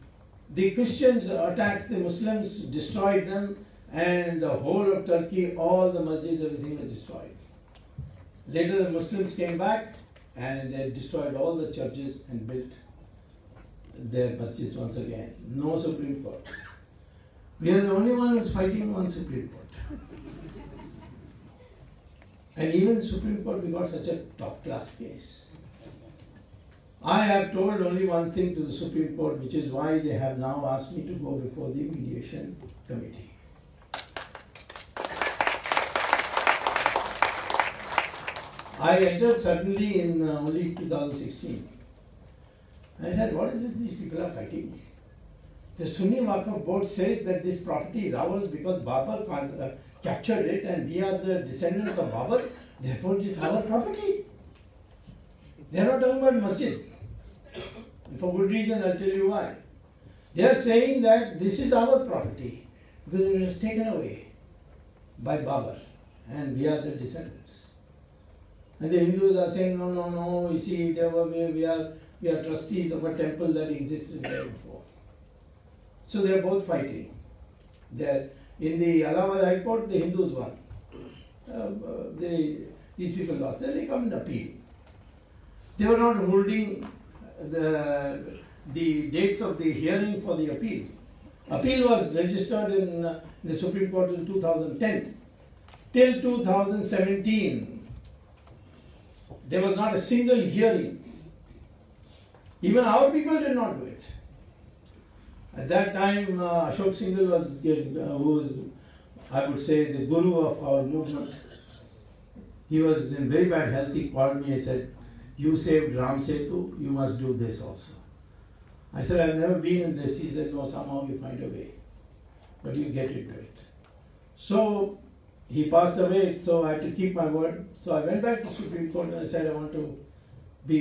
the Christians attacked the Muslims, destroyed them, and the whole of Turkey, all the masjids, everything was destroyed. Later the Muslims came back and they destroyed all the churches and built their masjids once again. No Supreme Court. We are the only one who's fighting on Supreme Court. And even Supreme Court, we got such a top class case. I have told only one thing to the Supreme Court, which is why they have now asked me to go before the mediation committee. I entered suddenly in only 2016. I said, what is this these people are fighting? The Sunni Waqf board says that this property is ours because Babur captured it and we are the descendants of Babur, therefore it is our property. They are not talking about masjid. And for good reason, I'll tell you why. They are saying that this is our property because it was taken away by Babur and we are the descendants. And the Hindus are saying, no, no, no, you see, we are trustees of a temple that existed there before. So they are both fighting. In the Allahabad High Court, the Hindus won. These people lost. Then they come and appeal. They were not holding the dates of the hearing for the appeal. Appeal was registered in the Supreme Court in 2010. Till 2017, there was not a single hearing. Even our people did not do it. At that time, Ashok Singhal was, who was, I would say, the guru of our movement. He was in very bad health. He called me and said, you saved Ram Setu, you must do this also. I said, I've never been in this. He said, no, somehow you find a way. But you get into it. So, he passed away, so I had to keep my word. So I went back to Supreme Court and I said, I want to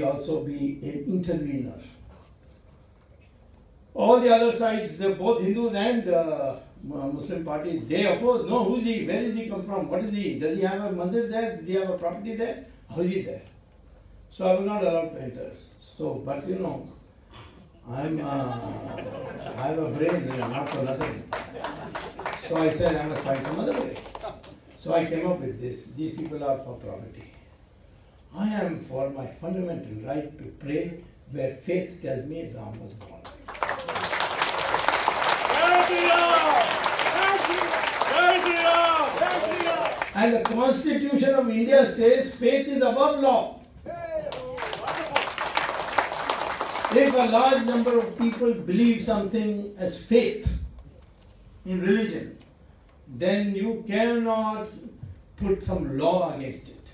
also be an intervener. All the other sides, both Hindus and Muslim parties, they oppose. No, who's he? Where does he come from? What is he? Does he have a mandir there? Does he have a property there? How is he there? So I was not allowed to enter. So, but you know, I have a brain, not for nothing. So I said, I must find some other way. So I came up with this. These people are for property. I am for my fundamental right to pray where faith tells me Ram was born. And the Constitution of India says faith is above law. If a large number of people believe something as faith in religion, then you cannot put some law against it.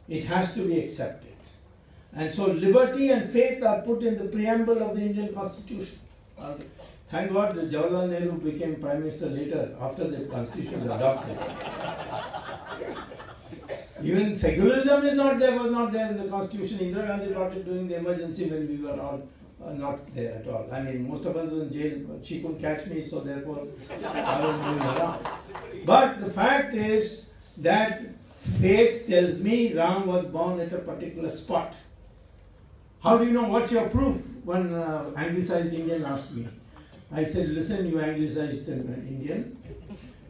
It has to be accepted. And so liberty and faith are put in the preamble of the Indian Constitution. Thank God that Jawaharlal Nehru became Prime Minister later, after the Constitution was adopted. Even secularism is not there, was not there in the Constitution. Indira Gandhi brought it during the emergency when we were all not there at all. I mean, most of us were in jail. She couldn't catch me, so therefore I was moving around. But the fact is that faith tells me Ram was born at a particular spot. How do you know what's your proof? One anglicized Indian asked me. I said, listen, you anglicized Indian.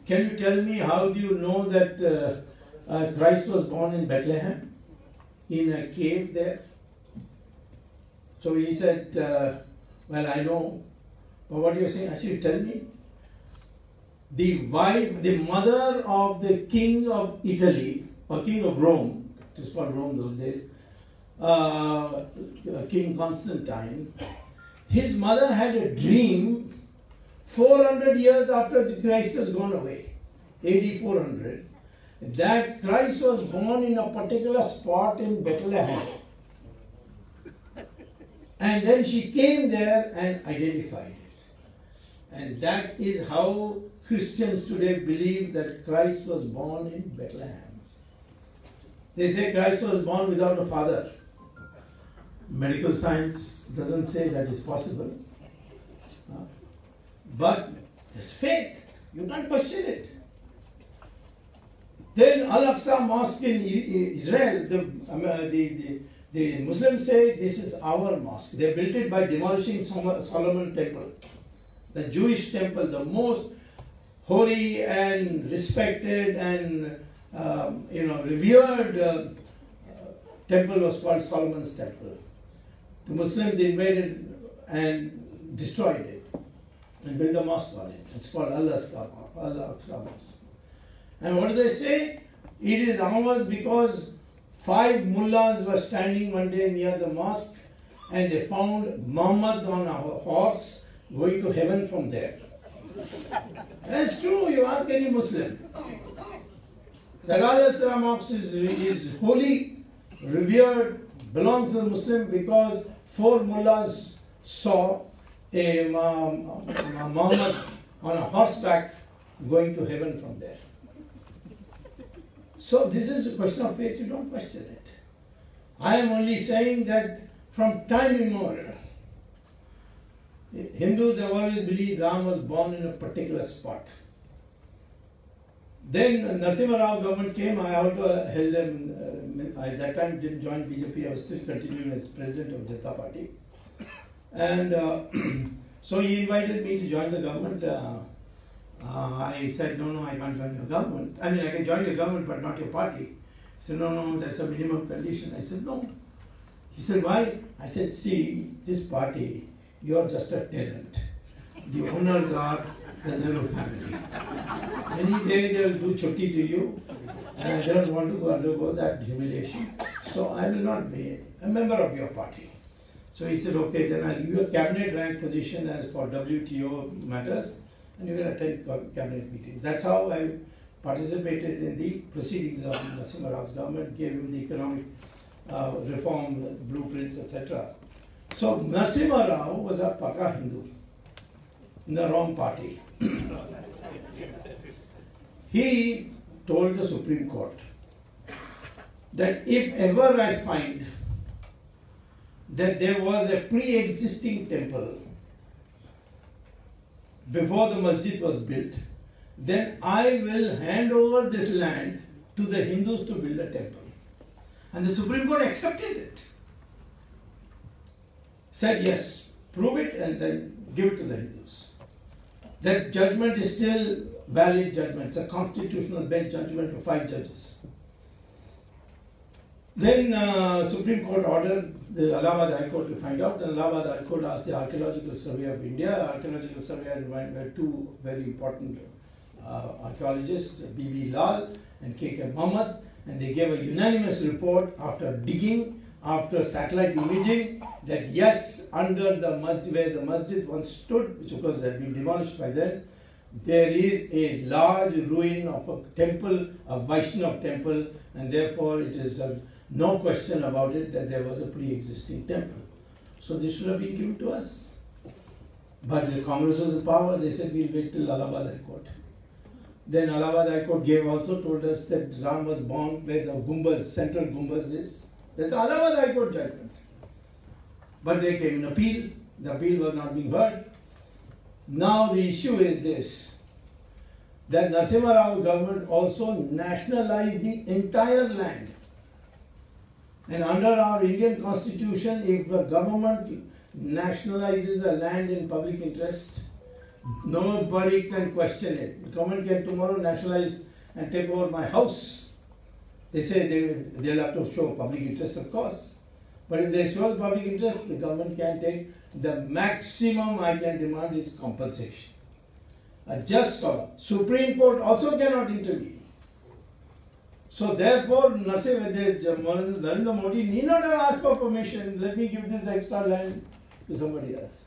Can you tell me how do you know that Christ was born in Bethlehem? In a cave there? So he said, well, I know. But what you're saying, actually tell me. The wife, the mother of the king of Italy, or king of Rome, it was called Rome those days, King Constantine, his mother had a dream 400 years after Christ has gone away, AD 400, that Christ was born in a particular spot in Bethlehem. And then she came there and identified it. And that is how Christians today believe that Christ was born in Bethlehem. They say Christ was born without a father. Medical science doesn't say that is possible. But there's faith. You can't question it. Then Al-Aqsa Mosque in Israel, the Muslims say this is our mosque. They built it by demolishing Solomon Temple, the Jewish temple, the most holy and respected and revered temple was called Solomon's Temple. The Muslims invaded and destroyed it and built a mosque on it. It's called Al-Aqsa Mosque. And what do they say? It is ours because 5 mullahs were standing one day near the mosque and they found Muhammad on a horse going to heaven from there. That's true, you ask any Muslim. The Al-Aqsa Mosque is holy, revered, belongs to the Muslim because 4 mullahs saw a Muhammad on a horseback going to heaven from there. So this is a question of faith, you don't question it. I am only saying that from time immemorial, Hindus have always believed Ram was born in a particular spot. Then Narasimha Rao government came, I also held them, I at that time didn't join BJP, I was still continuing as president of Janata Party. And so he invited me to join the government. I said, no, I can't join your government. I mean, I can join your government, but not your party. He said, no, that's a minimum condition. I said, no. He said, why? I said, see, this party, you're just a tenant. The owners are the Nehru family. Any day they'll do chutti to you, and I don't want to undergo that humiliation. So I will not be a member of your party. So he said, okay, then I'll give you a cabinet rank position as for WTO matters, and you can attend cabinet meetings. That's how I participated in the proceedings of Narasimha Rao's government, gave him the economic reform blueprints, etc. So Narasimha Rao was a Paka Hindu in the wrong party. He told the Supreme Court that if ever I find that there was a pre-existing temple before the masjid was built, then I will hand over this land to the Hindus to build a temple. And the Supreme Court accepted it. Said yes, prove it and then give it to the Hindus. That judgment is still valid judgment. It's a constitutional bench judgment of 5 judges. Then Supreme Court ordered the Allahabad High Court to find out, and Allahabad High Court asked the Archaeological Survey of India. Archaeological Survey were 2 very important archaeologists, B.B. Lal and K.K. Muhammad, and they gave a unanimous report after digging, after satellite imaging, that yes, under the masjid, where the masjid once stood, which of course had been demolished by then, there is a large ruin of a temple, a Vaishnav temple, and therefore it is no question about it that there was a pre-existing temple. So this should have been given to us. But the Congress was in power, they said we'll wait till Allahabad High Court. Then Allahabad High Court also told us that Ram was born where the Gumbaz, central Gumbaz is. That's Allahabad High Court judgment. But they came in appeal, the appeal was not being heard. Now the issue is this, that Narasimha Rao government also nationalized the entire land. And under our Indian constitution, if the government nationalizes a land in public interest, nobody can question it. The government can tomorrow nationalize and take over my house. They say they'll have to show public interest, of course. But if they show public interest, the government can take the maximum I can demand is compensation. A just cause. Supreme Court also cannot intervene. So therefore, Narendra Modi need not have asked for permission. Let me give this extra land to somebody else.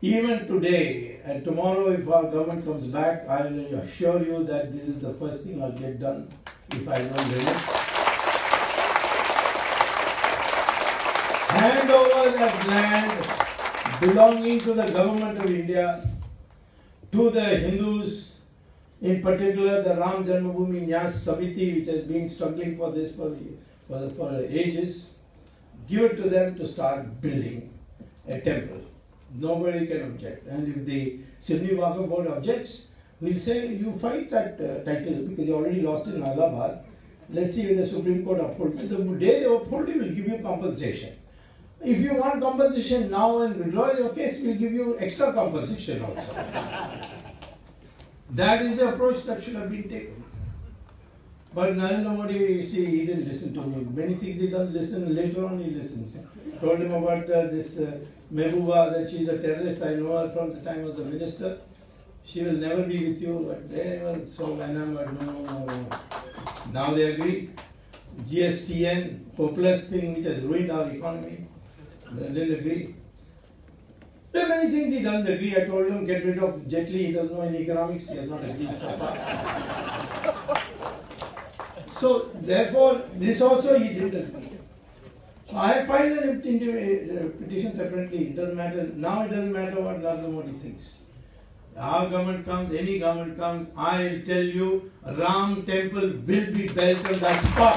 Even today and tomorrow, if our government comes back, I will assure you that this is the first thing I'll get done if I don't remit. Hand over that land belonging to the government of India to the Hindus, in particular the Ram Janmabhoomi Nyas Samiti, which has been struggling for this for ages. Give it to them to start building a temple. Nobody can object. And if the Sydney Waqf Board objects, We'll say you fight that title because you already lost in Allahabad. Let's see if the Supreme Court upholds it. The day they uphold it, we'll give you compensation. If you want compensation now and withdraw your case, we'll give you extra compensation also. That is the approach that should have been taken. But Narendra Modi, you see, he didn't listen to me. Many things he doesn't listen. Later on, he listens. Told him about this Mehbooba, that she's a terrorist. I know her from the time I was a minister. She will never be with you. But they were so enamored. No. Now they agree. GSTN, populist thing which has ruined our economy. They didn't agree. There are many things he doesn't agree. I told him get rid of Jet Li. He doesn't know any economics. He has not agreed so far. So therefore, this also he didn't agree. So I filed a petition separately. It doesn't matter. Now it doesn't matter what Narendra Modi thinks. Our government comes, any government comes, I'll tell you, Ram temple will be built on that spot.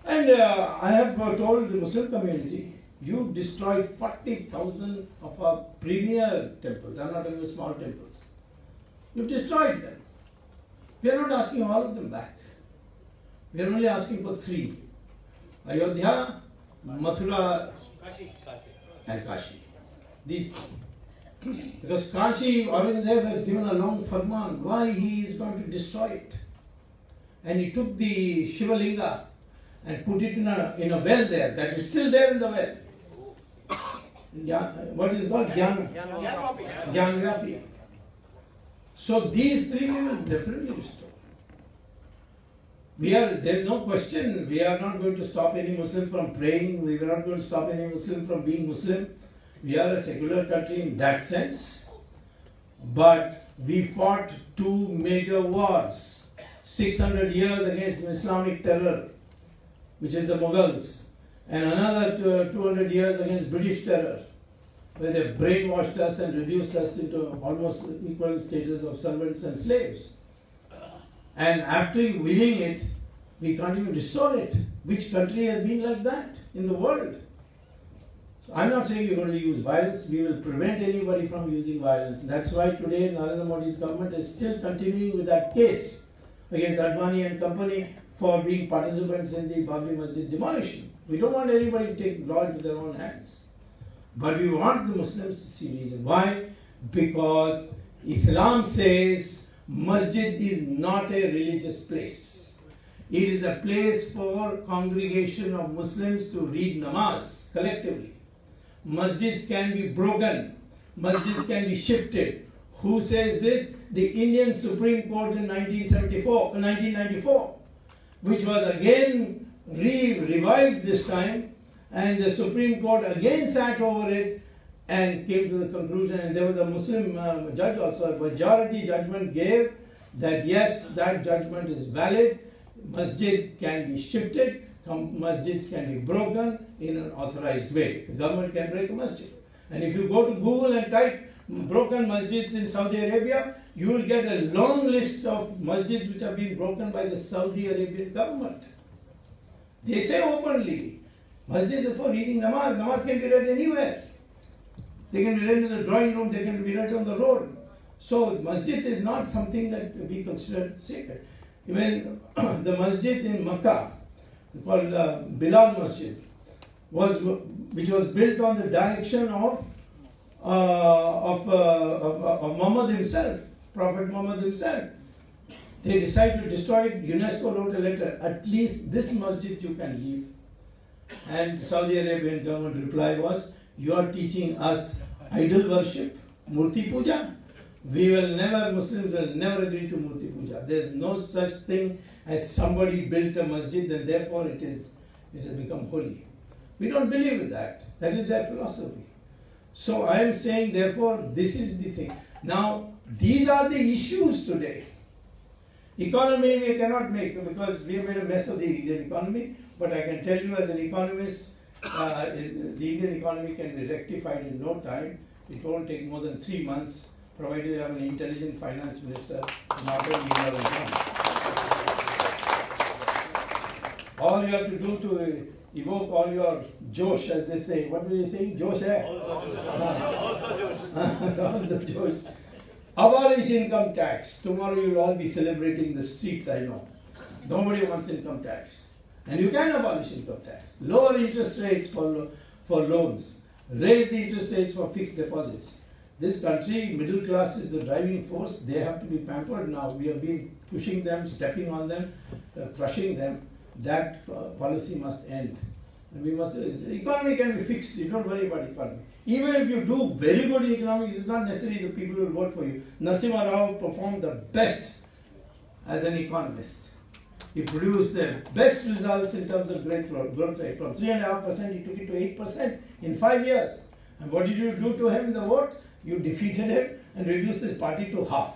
And I have told the Muslim community, you destroyed 40,000 of our premier temples. I'm not even small temples. You destroyed them. We are not asking all of them back. We are only asking for 3. Ayodhya, Mathura, and Kashi. These. Because Kashi, Aurangzeb has given a long farman why he is going to destroy it. And he took the Shiva Linga and put it in a well there, that is still there in the well. What is it called? Gyanvapi. So these 3 we will definitely restore. There is no question, we are not going to stop any Muslim from praying, we are not going to stop any Muslim from being Muslim. We are a secular country in that sense. But we fought 2 major wars. 600 years against Islamic terror, which is the Mughals, and another 200 years against British terror, where they brainwashed us and reduced us into almost equal status of servants and slaves. And after winning it, we can't even restore it. Which country has been like that in the world? So I'm not saying we're going to use violence. We will prevent anybody from using violence. That's why today Narendra Modi's government is still continuing with that case against Advani and company for being participants in the Babri Masjid demolition. We don't want anybody to take law into their own hands. But we want the Muslims to see reason. Why? Because Islam says Masjid is not a religious place. It is a place for congregation of Muslims to read namaz collectively. Masjids can be broken. Masjids can be shifted. Who says this? The Indian Supreme Court in 1994, which was again revived this time, and the Supreme Court again sat over it and came to the conclusion, and there was a Muslim judge also, a majority judgment gave that yes, that judgment is valid, masjid can be shifted, masjids can be broken in an authorized way. The government can break a masjid. And if you go to Google and type broken masjids in Saudi Arabia, you will get a long list of masjids which have been broken by the Saudi Arabian government. They say openly, masjids are for reading namaz. Namaz can be read anywhere. They can be read in the drawing room, they can be read on the road. So masjid is not something that we consider sacred. Even the masjid in Makkah, called Bilal Masjid, which was built on the direction of Muhammad himself, Prophet Muhammad himself. They decided to destroy it. UNESCO wrote a letter, at least this masjid you can leave. And the Saudi Arabian government reply was, you are teaching us idol worship, murti puja. Muslims will never agree to murti puja. There is no such thing as somebody built a masjid and therefore it has become holy. We don't believe in that. That is their philosophy. So I am saying, therefore, this is the thing. Now, these are the issues today. Economy we cannot make because we have made a mess of the Indian economy. But I can tell you as an economist, the Indian economy can be rectified in no time. It won't take more than 3 months, provided you have an intelligent finance minister, not a leader. All you have to do to evoke all your Josh, as they say. What were you saying? Josh, eh? Also Josh. Abolish income tax. Tomorrow you'll all be celebrating the streets, I know. Nobody wants income tax. And you can abolish income tax. Lower interest rates for loans. Raise the interest rates for fixed deposits. This country, middle class is the driving force. They have to be pampered now. We have been pushing them, stepping on them, crushing them. That policy must end. And we must. The economy can be fixed. You don't worry about economy. Even if you do very good in economics, it's not necessary the people will vote for you. Narasimha Rao performed the best as an economist. He produced the best results in terms of growth rate. From 3.5%, he took it to 8% in 5 years. And what did you do to him in the vote? You defeated him and reduced his party to half.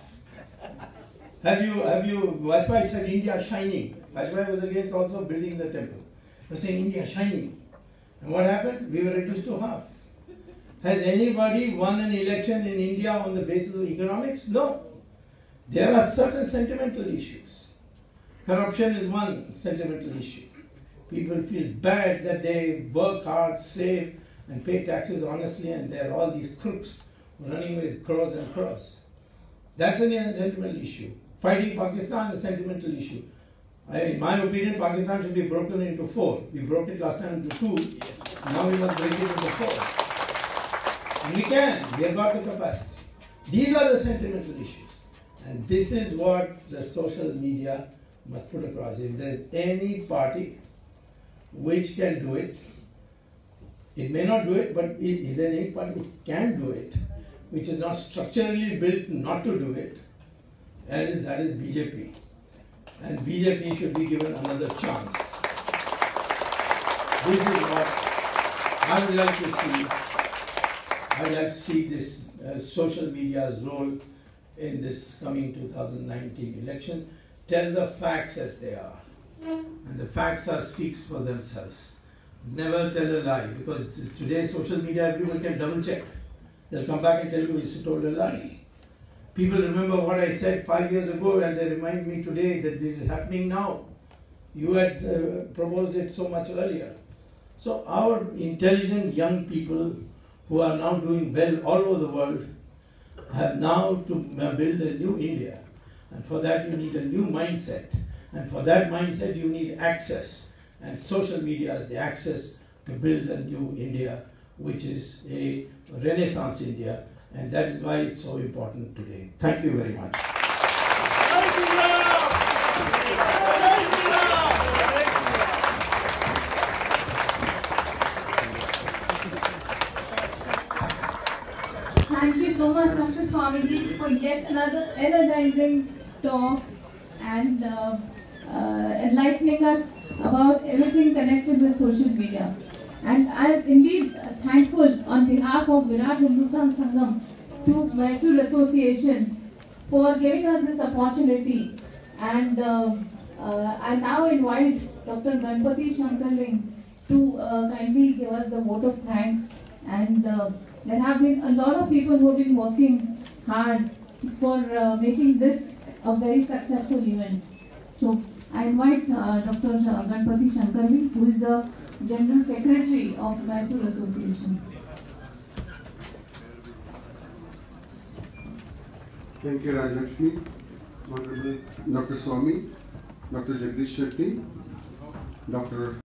Vajpayee said India shining. Vajpayee was against also building the temple. He was saying India shining. And what happened? We were reduced to half. Has anybody won an election in India on the basis of economics? No. There are certain sentimental issues. Corruption is one sentimental issue. People feel bad that they work hard, save, and pay taxes honestly, and there are all these crooks running with crores and crores. That's a sentimental issue. Fighting Pakistan is a sentimental issue. In my opinion, Pakistan should be broken into 4. We broke it last time into 2. Now we must break it into 4. And we can. We have got the capacity. These are the sentimental issues. And this is what the social media must put across. If there is any party which can do it, it may not do it, but is there any party which can do it, which is not structurally built not to do it, and that is BJP. And BJP should be given another chance. This is what I would like to see. I would like to see this social media's role in this coming 2019 election. Tell the facts as they are. And the facts speaks for themselves. Never tell a lie, because today social media, everyone can double check. They'll come back and tell you you told a lie. People remember what I said 5 years ago, and they remind me today that this is happening now. You had proposed it so much earlier. So our intelligent young people who are now doing well all over the world have now to build a new India. And for that you need a new mindset. And for that mindset you need access. And social media is the access to build a new India, which is a Renaissance India. And that is why it's so important today. Thank you very much. Thank you so much, Dr. Swamiji, for yet another energizing talk and enlightening us about everything connected with social media. And I am indeed thankful on behalf of Virat Hindustan Sangam to Mysore Association for giving us this opportunity. And I now invite Dr. Ganpati Shankarling to kindly give us the vote of thanks. And there have been a lot of people who have been working hard for making this a very successful event. So I invite Dr. Ganpati Shankarling, who is the General Secretary of Mysore Association. Thank you, Rajlakshmi, Honorable Dr. Swamy, Dr. Jagdish Shetty, Dr.